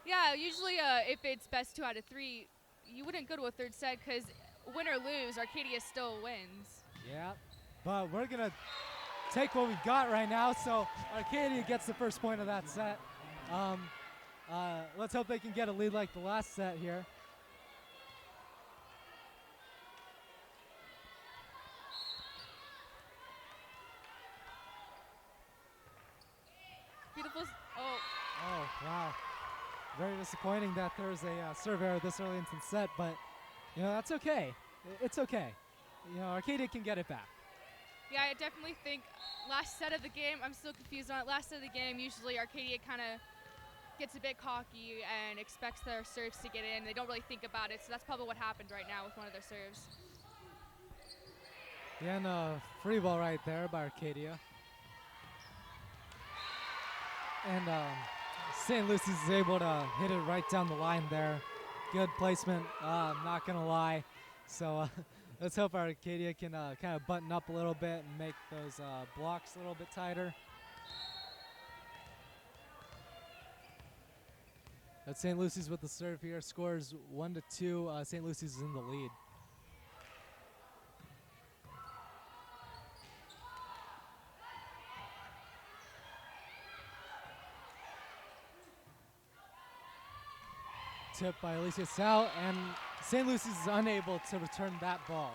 S2: Yeah, usually if it's best 2 out of 3, you wouldn't go to a third set because win or lose, Arcadia still wins.
S1: Yeah, but we're going to take what we've got right now. So Arcadia gets the first point of that set. Let's hope they can get a lead like the last set here.
S2: Beautiful. Oh.
S1: Oh, wow. Very disappointing that there was a serve error this early into the set, but, that's okay. It's okay. Arcadia can get it back.
S2: Yeah, I definitely think last set of the game, I'm still confused on it. Last set of the game, usually Arcadia kind of gets a bit cocky and expects their serves to get in. They don't really think about it, so that's probably what happened right now with one of their serves.
S1: Yeah, and a free ball right there by Arcadia. And St. Lucy's is able to hit it right down the line there. Good placement, I'm not going to lie. So let's hope Arcadia can kind of button up a little bit and make those blocks a little bit tighter. But St. Lucy's with the serve here, scores 1-2. St. Lucy's is in the lead. Tip by Alicia Sal, and St. Lucy's is unable to return that ball.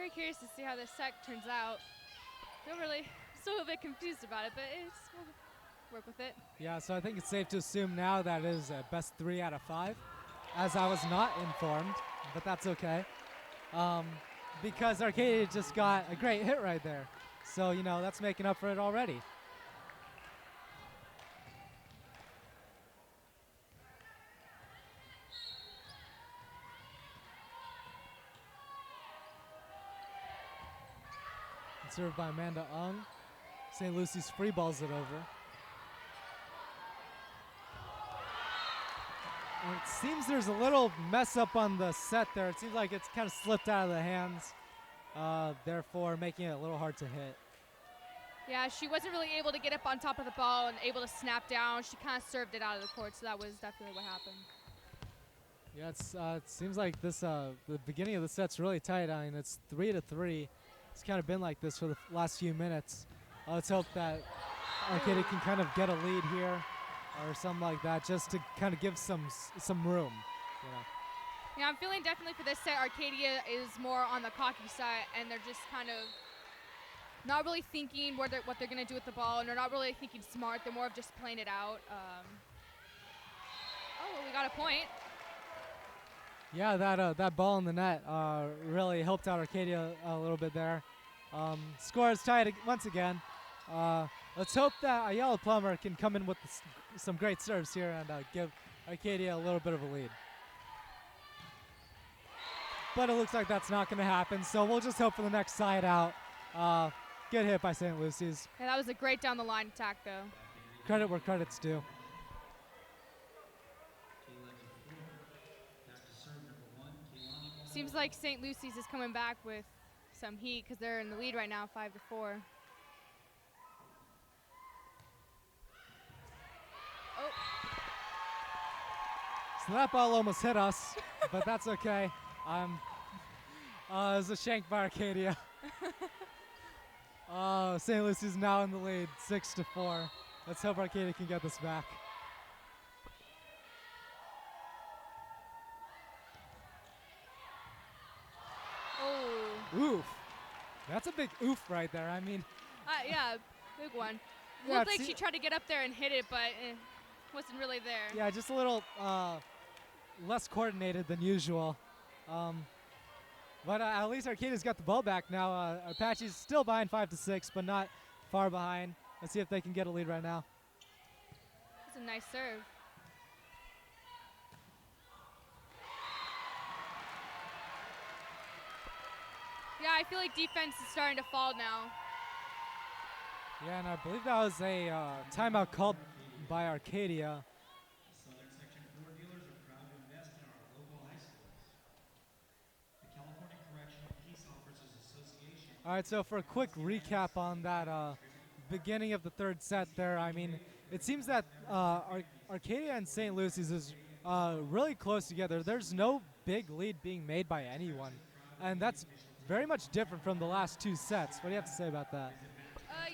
S2: very curious to see how this set turns out. Feel really still a bit confused about it, but we'll work with it.
S1: Yeah, so I think it's safe to assume now that it is a best 3 out of 5, as I was not informed, but that's okay. Because Arcadia just got a great hit right there. So, you know, that's making up for it already. Served by Amanda Ung. St. Lucy's free balls it over. And it seems there's a little mess up on the set there. It seems like it's kind of slipped out of the hands, therefore making it a little hard to hit.
S2: Yeah, she wasn't really able to get up on top of the ball and able to snap down. She kind of served it out of the court, so that was definitely what happened.
S1: Yeah, it seems like this the beginning of the set's really tight. I mean, it's 3-3. It's kind of been like this for the last few minutes. Let's hope that Arcadia can kind of get a lead here or something like that, just to kind of give some room. You know.
S2: Yeah, I'm feeling definitely for this set, Arcadia is more on the cocky side, and they're just kind of not really thinking what they're going to do with the ball, and they're not really thinking smart. They're more of just playing it out. Well, we got a point.
S1: Yeah, that ball in the net really helped out Arcadia a little bit there. Score is tied once again. Let's hope that Ayala Plummer can come in with some great serves here and give Arcadia a little bit of a lead. But it looks like that's not going to happen, so we'll just hope for the next side out. Good hit by St. Lucy's.
S2: Yeah, that was a great down the line attack, though.
S1: Credit where credit's due.
S2: Seems like St. Lucy's is coming back with some heat because they're in the lead right now, 5-4. Oh.
S1: So that ball almost hit us, but that's okay. It was a shank by Arcadia. St. Lucy's now in the lead, 6-4. Let's hope Arcadia can get this back. Oof. That's a big oof right there. I mean.
S2: Yeah, big one.
S1: Yeah,
S2: Looked like she tried to get up there and hit it, but wasn't really there.
S1: Yeah, just a little less coordinated than usual. But at least Arcadia's got the ball back now. Apache's still behind 5-6, but not far behind. Let's see if they can get a lead right now.
S2: That's a nice serve. Yeah, I feel like defense is starting to fall now.
S1: Yeah, and I believe that was a timeout called by Arcadia.
S3: Southern Section 4 dealers are proud to invest in our local high schools. The California Correctional Peace Officers Association.
S1: All right, so for a quick recap on that beginning of the third set there, I mean, it seems that Arcadia and St. Lucy's is really close together. There's no big lead being made by anyone, and that's very much different from the last two sets. What do you have to say about that?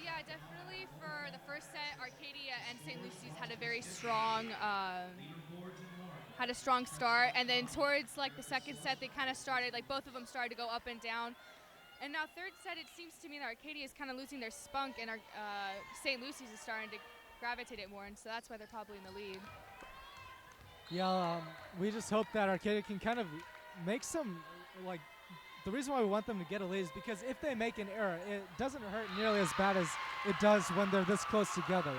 S2: Yeah, definitely for the first set, Arcadia and St. Lucy's had a very strong, start, and then towards like the second set, they kind of started, like both of them started to go up and down. And now third set, it seems to me that Arcadia is kind of losing their spunk, and St. Lucy's is starting to gravitate it more, and so that's why they're probably in the lead.
S1: Yeah, we just hope that Arcadia can kind of make some, like, the reason why we want them to get a lead is because if they make an error, it doesn't hurt nearly as bad as it does when they're this close together.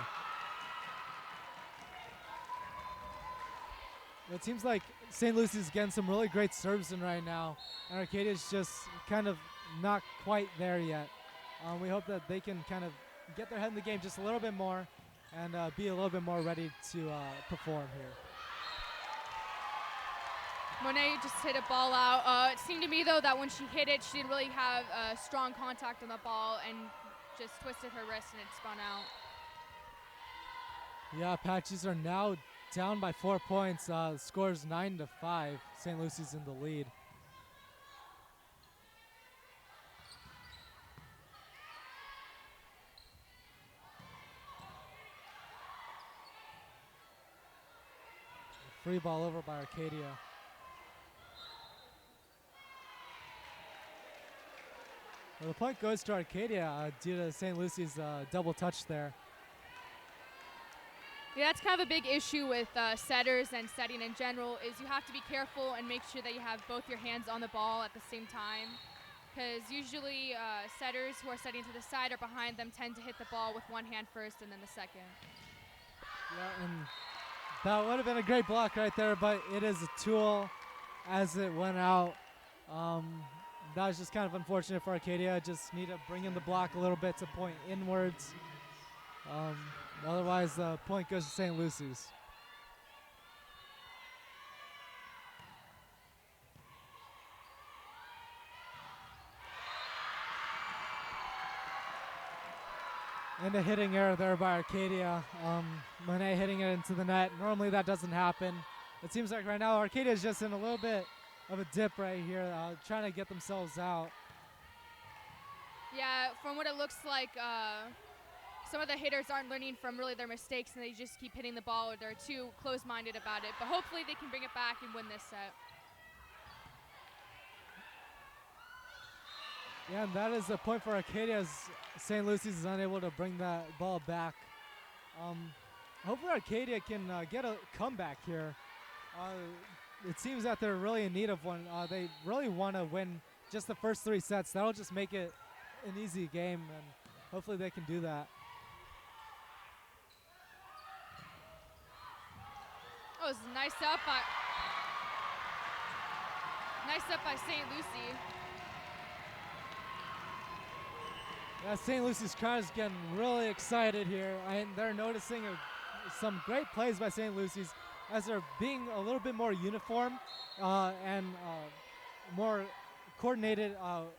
S1: It seems like St. Lucy's getting some really great serves in right now, and Arcadia's just kind of not quite there yet. We hope that they can kind of get their head in the game just a little bit more and be a little bit more ready to perform here.
S2: Monet just hit a ball out. It seemed to me, though, that when she hit it, she didn't really have strong contact on the ball and just twisted her wrist and it spun out.
S1: Yeah, Apaches are now down by 4 points. The score's 9-5. St. Lucy's in the lead. Free ball over by Arcadia. Well, the point goes to Arcadia due to St. Lucy's double touch there.
S2: Yeah, that's kind of a big issue with setters and setting in general is you have to be careful and make sure that you have both your hands on the ball at the same time. Because usually setters who are setting to the side or behind them tend to hit the ball with one hand first and then the second.
S1: Yeah, and that would have been a great block right there, but it is a tool as it went out. That was just kind of unfortunate for Arcadia. Just need to bring in the block a little bit to point inwards. Otherwise, the point goes to St. Lucy's. And a hitting error there by Arcadia. Monet hitting it into the net. Normally that doesn't happen. It seems like right now Arcadia is just in a little bit of a dip right here, trying to get themselves out.
S2: Yeah, from what it looks like, some of the hitters aren't learning from really their mistakes and they just keep hitting the ball or they're too close-minded about it. But hopefully they can bring it back and win this set.
S1: Yeah, and that is a point for Arcadia as St. Lucy's is unable to bring that ball back. Hopefully Arcadia can get a comeback here. It seems that they're really in need of one. They really want to win just the first 3 sets. That'll just make it an easy game, and hopefully they can do that.
S2: Oh, it was nice up by St. Lucy.
S1: Yeah, St. Lucy's crowd is getting really excited here, and they're noticing some great plays by St. Lucy's as they're being a little bit more uniform and more coordinated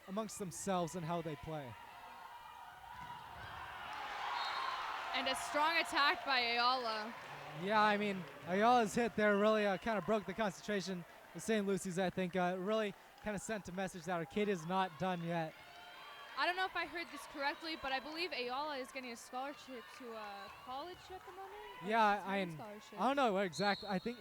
S1: amongst themselves in how they play.
S2: And a strong attack by Ayala.
S1: Yeah, I mean, Ayala's hit there really kind of broke the concentration of St. Lucy's, I think. Really kind of sent a message that Arcadia's not done yet.
S2: I don't know if I heard this correctly, but I believe Ayala is getting a scholarship to college at the moment.
S1: Yeah, I don't know where exactly. I think,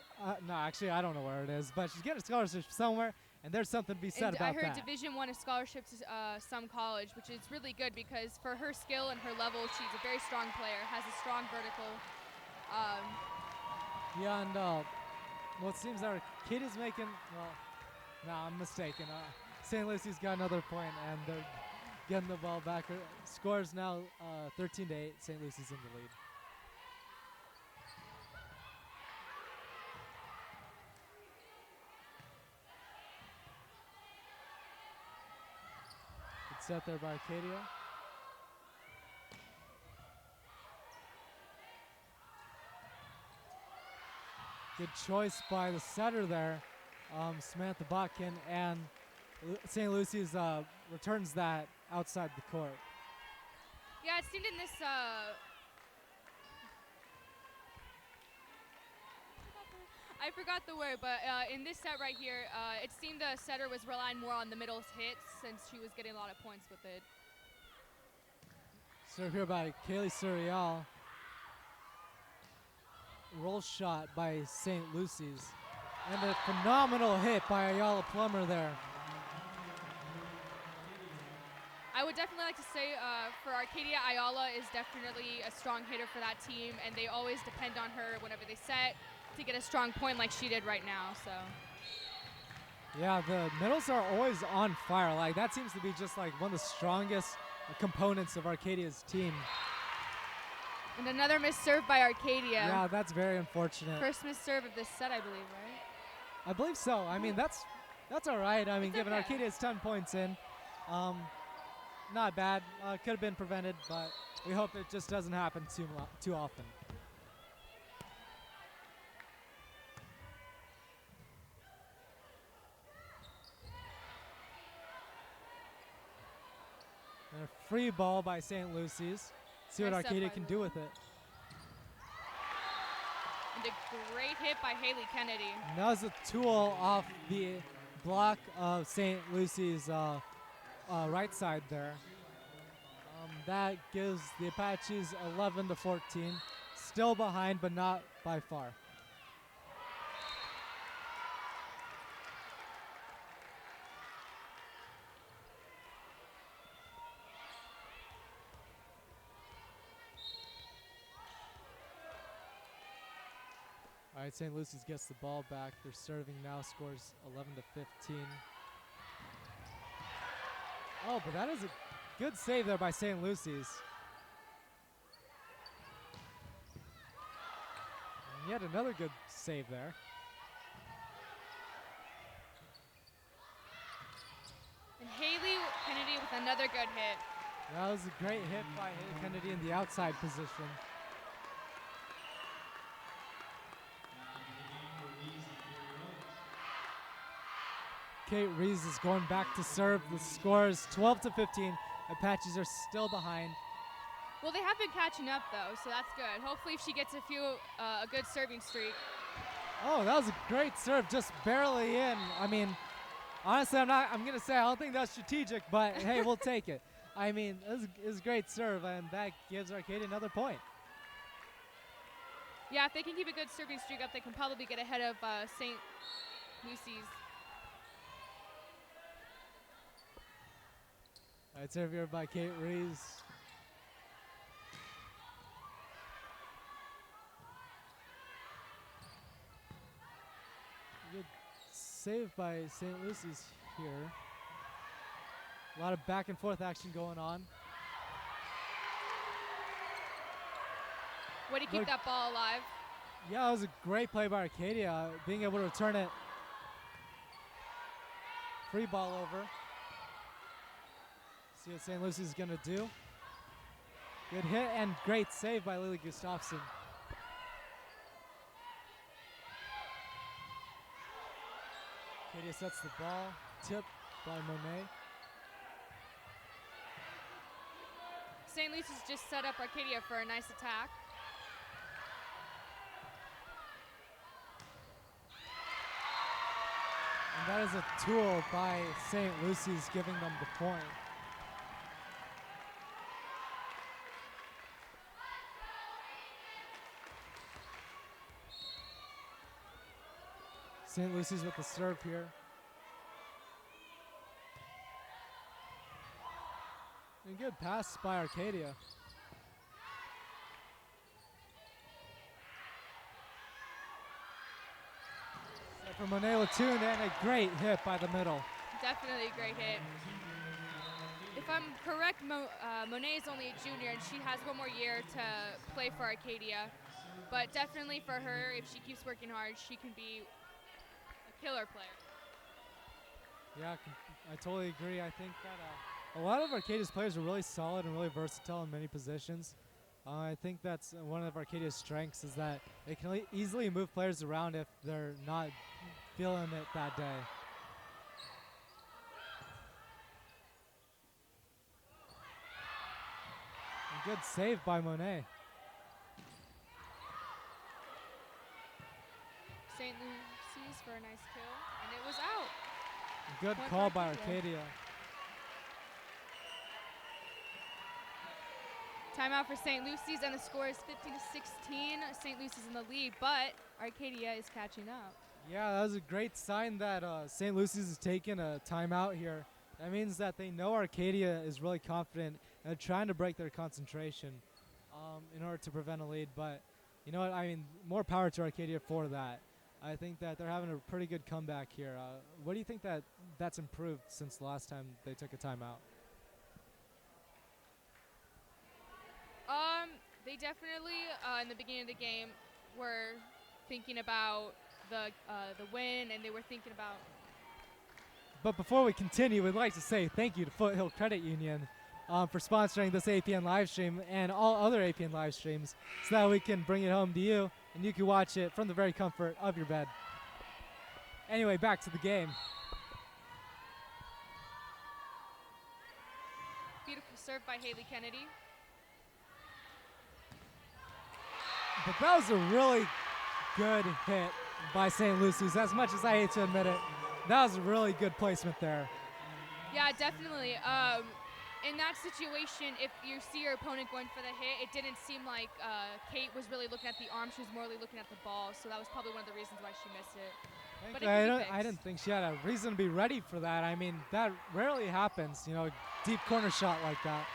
S1: no, actually, I don't know where it is, but she's getting a scholarship somewhere, and there's something to be said about that.
S2: I heard Division I a scholarship to some college, which is really good because for her skill and her level, she's a very strong player, has a strong vertical.
S1: Yeah, and well, it seems that Arcadia's making, well, no, I'm mistaken. St. Lucy's got another point, and they're getting the ball back. Scores now 13-8. St. Lucy's in the lead. Good set there by Arcadia. Good choice by the setter there, Samantha Botkin, and St. Lucy's returns that outside the court.
S2: Yeah, it seemed in this I forgot the word, but in this set right here, it seemed the setter was relying more on the middle's hits since she was getting a lot of points with it.
S1: Serve here by Kaylee Suriel. Roll shot by St. Lucy's. And a phenomenal hit by Ayala Plummer there.
S2: I would definitely like to say for Arcadia, Ayala is definitely a strong hitter for that team, and they always depend on her whenever they set to get a strong point like she did right now. So.
S1: Yeah, the middles are always on fire. Like that seems to be just like one of the strongest components of Arcadia's team.
S2: And another miss serve by Arcadia.
S1: Yeah, that's very unfortunate.
S2: First miss serve of this set, I believe, right?
S1: I believe so. I mean, that's all right. I mean, given
S2: okay.
S1: Arcadia's 10 points in, not bad. Could have been prevented, but we hope it just doesn't happen too often. And a free ball by St. Lucy's. See what Arcadia can do with it.
S2: And a great hit by Haley Kennedy.
S1: And that was a tool off the block of St. Lucy's right side there. That gives the Apaches 11-14. Still behind, but not by far. All right, St. Lucy's gets the ball back. They're serving now, scores 11-15. Oh, but that is a good save there by St. Lucy's. And yet another good save there.
S2: And Haley Kennedy with another good hit.
S1: That was a great hit by Haley Kennedy in the outside position. Kate Rees is going back to serve. The score is 12-15. Apaches are still behind.
S2: Well, they have been catching up though, so that's good. Hopefully, if she gets a good serving streak.
S1: Oh, that was a great serve, just barely in. I mean, honestly, I'm gonna say I don't think that's strategic, but hey, we'll take it. I mean, it was a great serve, and that gives Arcadia another point.
S2: Yeah, if they can keep a good serving streak up, they can probably get ahead of St. Lucy's.
S1: All right, serve here by Kate Rees. Good save by St. Lucy's here. A lot of back and forth action going on.
S2: Way to keep that ball alive.
S1: Yeah, that was a great play by Arcadia, being able to return it. Free ball over. See what St. Lucy's gonna do. Good hit and great save by Lily Gustafson. Arcadia sets the ball, tip by Monet.
S2: St. Lucy's just set up Arcadia for a nice attack.
S1: And that is a tool by St. Lucy's, giving them the point. St. Lucy's with the serve here. And good pass by Arcadia. Set for Monet Latoon, and a great hit by the middle.
S2: Definitely a great hit. If I'm correct, Monet is only a junior, and she has one more year to play for Arcadia. But definitely for her, if she keeps working hard, she can be a killer player.
S1: Yeah, I totally agree. I think that a lot of Arcadia's players are really solid and really versatile in many positions. I think that's one of Arcadia's strengths, is that they can easily move players around if they're not feeling it that day. A good save by Monet.
S2: St. Lucy's for a nice kill, and it was out.
S1: Good
S2: Point
S1: call
S2: for
S1: by
S2: Arcadia.
S1: Arcadia.
S2: Timeout for St. Lucy's, and the score is 15-16. St. Lucy's in the lead, but Arcadia is catching up.
S1: Yeah, that was a great sign that St. Lucy's is taking a timeout here. That means that they know Arcadia is really confident and they're trying to break their concentration in order to prevent a lead. But you know what? I mean, more power to Arcadia for that. I think that they're having a pretty good comeback here. What do you think that's improved since the last time they took a timeout?
S2: They definitely, in the beginning of the game, were thinking about the win, and they were thinking about.
S1: But before we continue, we'd like to say thank you to Foothill Credit Union for sponsoring this APN live stream and all other APN live streams, so that we can bring it home to you and you can watch it from the very comfort of your bed. Anyway, back to the game.
S2: Beautiful serve by Haley Kennedy.
S1: But that was a really good hit by St. Lucy's. As much as I hate to admit it, that was a really good placement there.
S2: Yeah, definitely. In that situation, if you see your opponent going for the hit, it didn't seem like Kate was really looking at the arm. She was more looking at the ball, so that was probably one of the reasons why she missed it. But it can be fixed.
S1: I didn't think she had a reason to be ready for that. I mean, that rarely happens, you know, deep corner shot like that.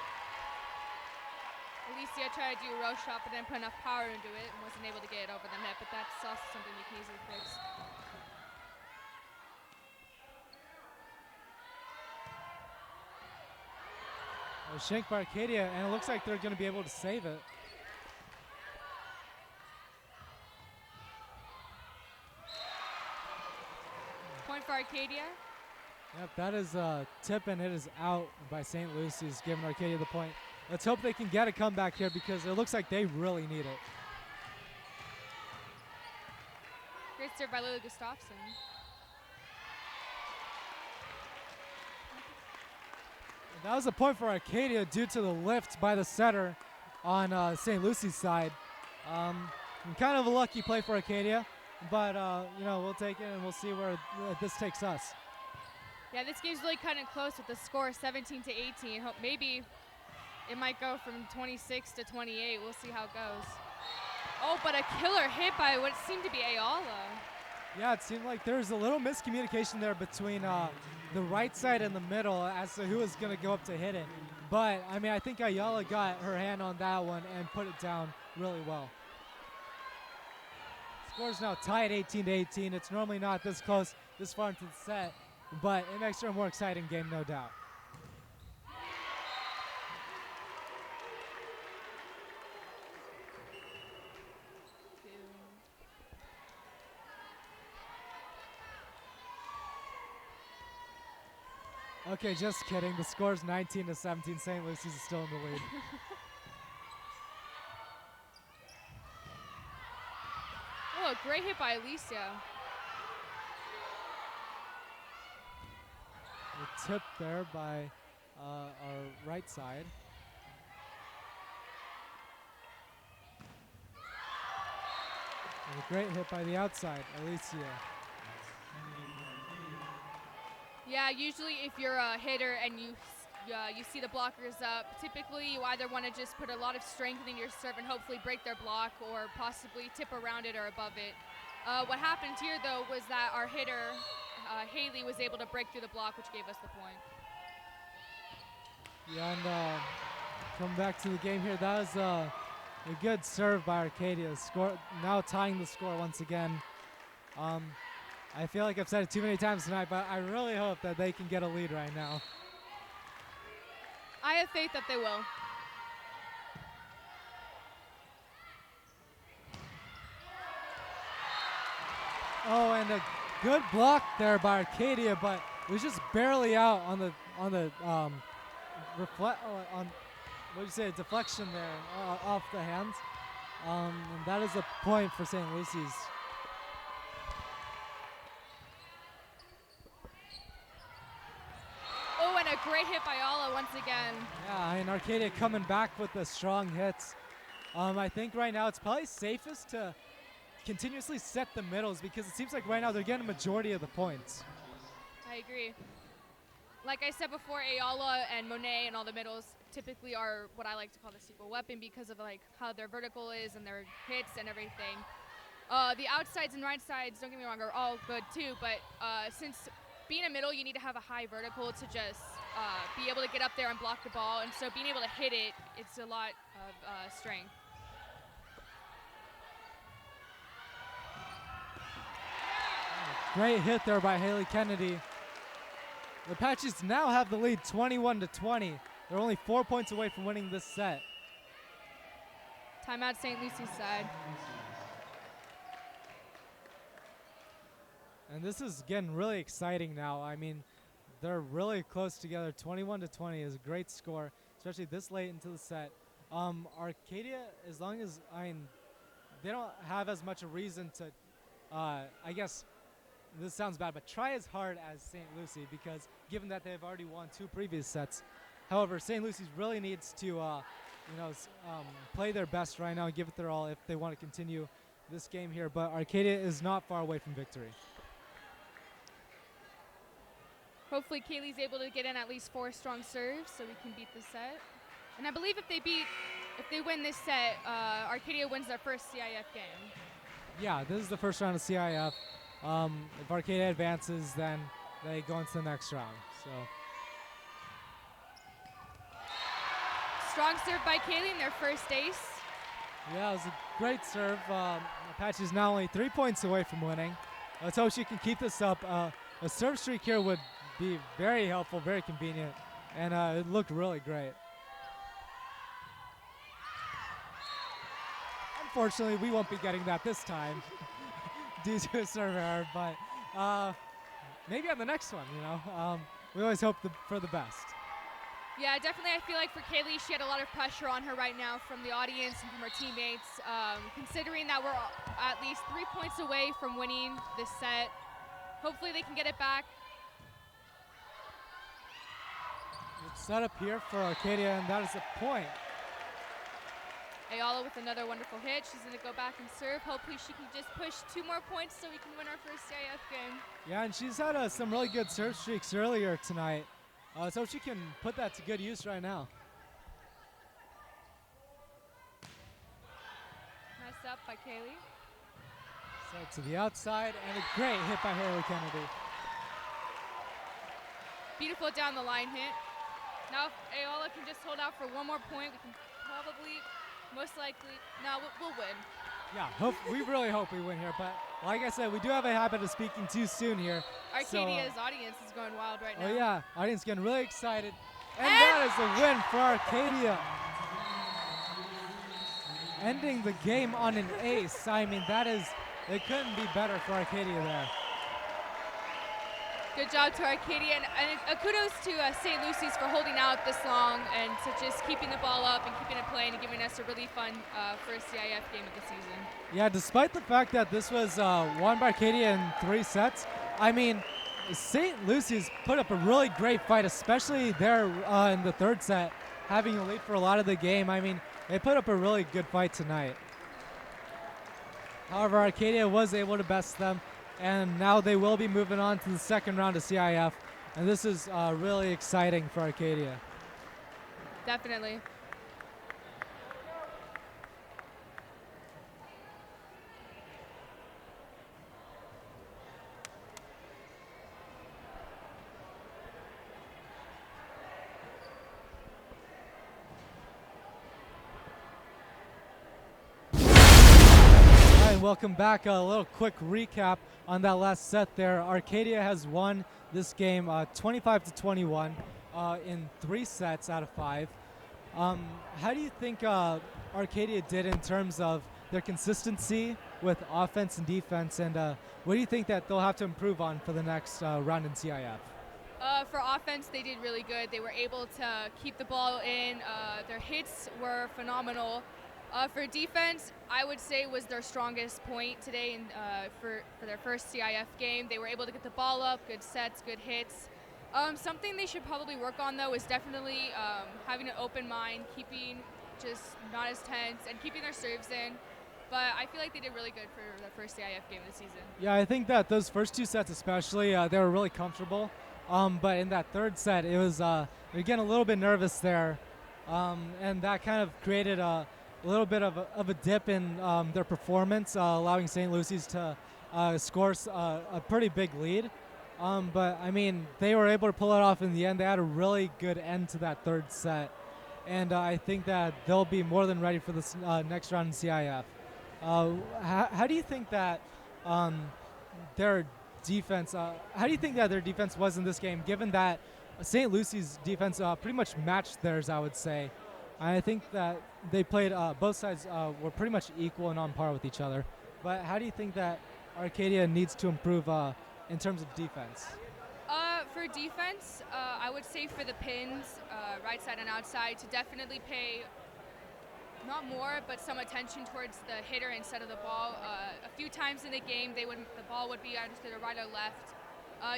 S2: At Alicia tried to do a row shot, but didn't put enough power into it and wasn't able to get it over the net, but that's also something you can easily fix.
S1: Shank by Arcadia, and it looks like they're going to be able to save it.
S2: Point for Arcadia.
S1: Yep, that is a tip, and it is out by St. Lucy's, giving Arcadia the point. Let's hope they can get a comeback here because it looks like they really need it.
S2: Great serve by Lily Gustafson.
S1: That was a point for Arcadia due to the lift by the setter on St. Lucy's side. Kind of a lucky play for Arcadia, but you know, we'll take it and we'll see where this takes us.
S2: Yeah, this game's really cutting it close with the score 17 to 18. Hope maybe it might go from 26 to 28. We'll see how it goes. Oh, but a killer hit by what seemed to be Ayala.
S1: Yeah, it seemed like there was a little miscommunication there between the right side and the middle as to who was going to go up to hit it. But, I mean, I think Ayala got her hand on that one and put it down really well. Score's now tied 18 to 18. It's normally not this close this far into the set, but it makes for a more exciting game, no doubt. Okay, just kidding. The score's 19 to 17. St. Lucy's is still in the lead.
S2: Oh, a great hit by Alicia.
S1: A tip there by our right side. And a great hit by the outside, Alicia.
S2: Yeah, usually if you're a hitter and you see the blockers up, typically you either want to just put a lot of strength in your serve and hopefully break their block or possibly tip around it or above it. What happened here, though, was that our hitter, Haley, was able to break through the block, which gave us the point.
S1: Yeah, and come back to the game here. That was a good serve by Arcadia. Score now tying the score once again. I feel like I've said it too many times tonight, but I really hope that they can get a lead right now.
S2: I have faith that they will.
S1: Oh, and a good block there by Arcadia, but it was just barely out on the deflection there off the hands. And that is a point for St. Lucy's.
S2: Oh, and a great hit by Ala once again.
S1: Yeah, and Arcadia coming back with the strong hits. I think right now it's probably safest to continuously set the middles because it seems like right now they're getting a majority of the points.
S2: I agree. Like I said before, Ayala and Monet and all the middles typically are what I like to call the secret weapon because of like how their vertical is and their hits and everything. The outsides and right sides, don't get me wrong, are all good too, but since being a middle, you need to have a high vertical to just be able to get up there and block the ball, and so being able to hit it, it's a lot of strength.
S1: Great hit there by Haley Kennedy. The Apaches now have the lead 21 to 20. They're only 4 points away from winning this set.
S2: Timeout St. Lucy's side.
S1: And this is getting really exciting now. I mean, they're really close together. 21 to 20 is a great score, especially this late into the set. Arcadia, as long as they don't have as much a reason to, I guess, this sounds bad, but try as hard as St. Lucie because given that they've already won 2 previous sets. However, St. Lucie's really needs to, play their best right now and give it their all if they want to continue this game here. But Arcadia is not far away from victory.
S2: Hopefully Kaylee's able to get in at least 4 strong serves so we can beat the set. And I believe if they win this set, Arcadia wins their first CIF game. Yeah,
S1: this is the first round of CIF. If Arcadia advances, then they go into the next round. So
S2: Strong serve by Kaylee in their first ace.
S1: Yeah, it was a great serve. Apache's now only 3 points away from winning. Let's hope she can keep this up. A serve streak here would be very helpful, very convenient, and it looked really great. Unfortunately, we won't be getting that this time due to a serve error, but maybe on the next one, you know. We always hope for the best.
S2: Yeah, definitely. I feel like for Kaylee, she had a lot of pressure on her right now from the audience and from her teammates. Considering that we're at least 3 points away from winning this set, hopefully they can get it back.
S1: It's set up here for Arcadia, and that is a point.
S2: Ayala with another wonderful hit. She's going to go back and serve. Hopefully she can just push 2 more points so we can win our first CIF game.
S1: Yeah, and she's had some really good serve streaks earlier tonight. So she can put that to good use right now.
S2: Nice up by Kaylee.
S1: So to the outside, and a great hit by Haley Kennedy.
S2: Beautiful down the line hit. Now if Ayala can just hold out for 1 more point, we can probably, most likely, no, we'll win.
S1: Yeah, we really hope we win here, but like I said, we do have a habit of speaking too soon here.
S2: Arcadia's audience is going wild right now.
S1: Oh yeah, audience getting really excited. And that is a win for Arcadia. Ending the game on an ace. I mean, it couldn't be better for Arcadia there.
S2: Good job to Arcadia, and kudos to St. Lucy's for holding out this long and to just keeping the ball up and keeping it playing and giving us a really fun first CIF game of the season.
S1: Yeah, despite the fact that this was won by Arcadia in 3 sets, I mean, St. Lucy's put up a really great fight, especially there in the 3rd set, having a lead for a lot of the game. I mean, they put up a really good fight tonight. However, Arcadia was able to best them, and now they will be moving on to the 2nd round of CIF, and this is really exciting for Arcadia.
S2: Definitely.
S1: Welcome back. A little quick recap on that last set there. Arcadia has won this game 25-21 in 3 sets out of 5. How do you think Arcadia did in terms of their consistency with offense and defense, and what do you think that they'll have to improve on for the next round in CIF?
S2: For offense, they did really good. They were able to keep the ball in. Their hits were phenomenal. For defense, I would say was their strongest point today for their first CIF game. They were able to get the ball up, good sets, good hits. Something they should probably work on, though, is definitely having an open mind, keeping just not as tense, and keeping their serves in. But I feel like they did really good for their first CIF game of the season.
S1: Yeah, I think that those first 2 sets especially, they were really comfortable. But in that 3rd set, it was they're getting a little bit nervous there. And that kind of created a little bit of a dip in their performance, allowing St. Lucy's to score a pretty big lead. But, I mean, they were able to pull it off in the end. They had a really good end to that 3rd set. And I think that they'll be more than ready for this next round in CIF. How do you think that their defense was in this game, given that St. Lucy's defense pretty much matched theirs, I would say? I think that they played, both sides were pretty much equal and on par with each other. But how do you think that Arcadia needs to improve in terms of defense?
S2: For defense, I would say for the pins, right side and outside, to definitely pay not more, but some attention towards the hitter instead of the ball. A few times in the game, the ball would be either to the right or left.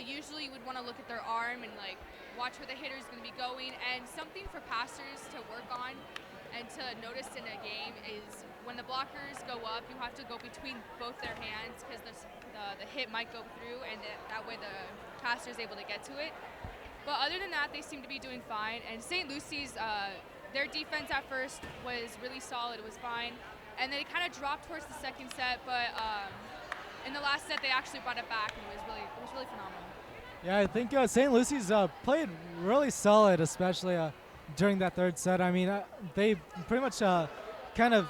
S2: Usually you would want to look at their arm and watch where the hitter is going to be going. And something for passers to work on and to notice in a game is when the blockers go up, you have to go between both their hands because the hit might go through, and that way the passer is able to get to it. But other than that, they seem to be doing fine. And St. Lucy's, their defense at first was really solid. It was fine. And then it kind of dropped towards the 2nd set, but in the last set, they actually brought it back, and it was really phenomenal.
S1: Yeah, I think St. Lucy's played really solid, especially during that third set. I mean, they pretty much kind of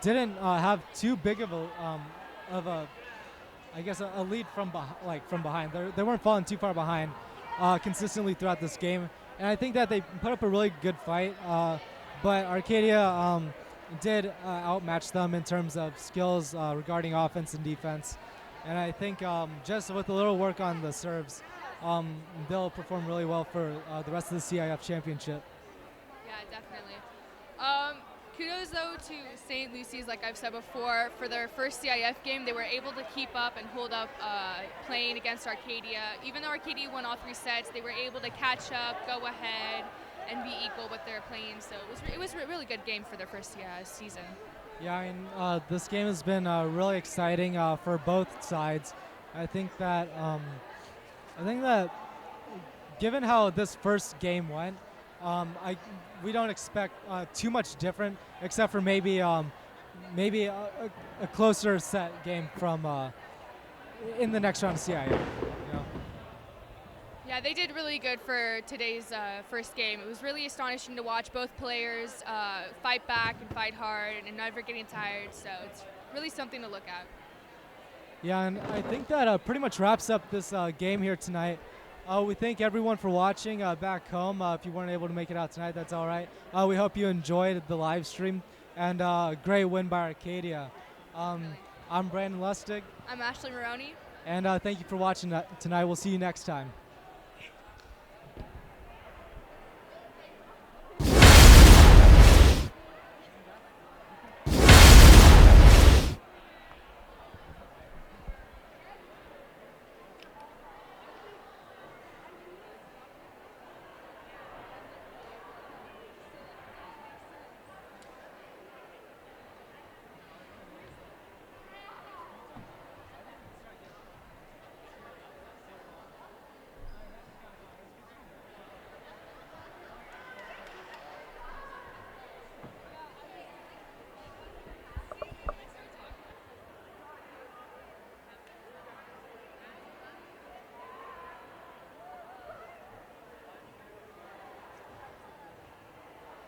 S1: didn't have too big of a I guess a lead from from behind. They weren't falling too far behind consistently throughout this game, and I think that they put up a really good fight. But Arcadia did outmatch them in terms of skills regarding offense and defense, and I think just with a little work on the serves, they'll perform really well for the rest of the CIF championship.
S2: Yeah, definitely. Kudos though to St. Lucy's, like I've said before, for their first CIF game, they were able to keep up and hold up playing against Arcadia. Even though Arcadia won all 3 sets, they were able to catch up, go ahead, and be equal with their playing. So it was a really good game for their first season.
S1: Yeah, I mean, this game has been really exciting for both sides. I think that given how this first game went, we don't expect too much different, except for maybe a closer set game from in the next round of CIF. You know?
S2: Yeah, they did really good for today's first game. It was really astonishing to watch both players fight back and fight hard and never getting tired. So it's really something to look at.
S1: Yeah, and I think that pretty much wraps up this game here tonight. We thank everyone for watching back home. If you weren't able to make it out tonight, that's all right. We hope you enjoyed the live stream, and great win by Arcadia. I'm Brandon Lustig.
S2: I'm Ashley Maroney.
S1: And thank you for watching tonight. We'll see you next time.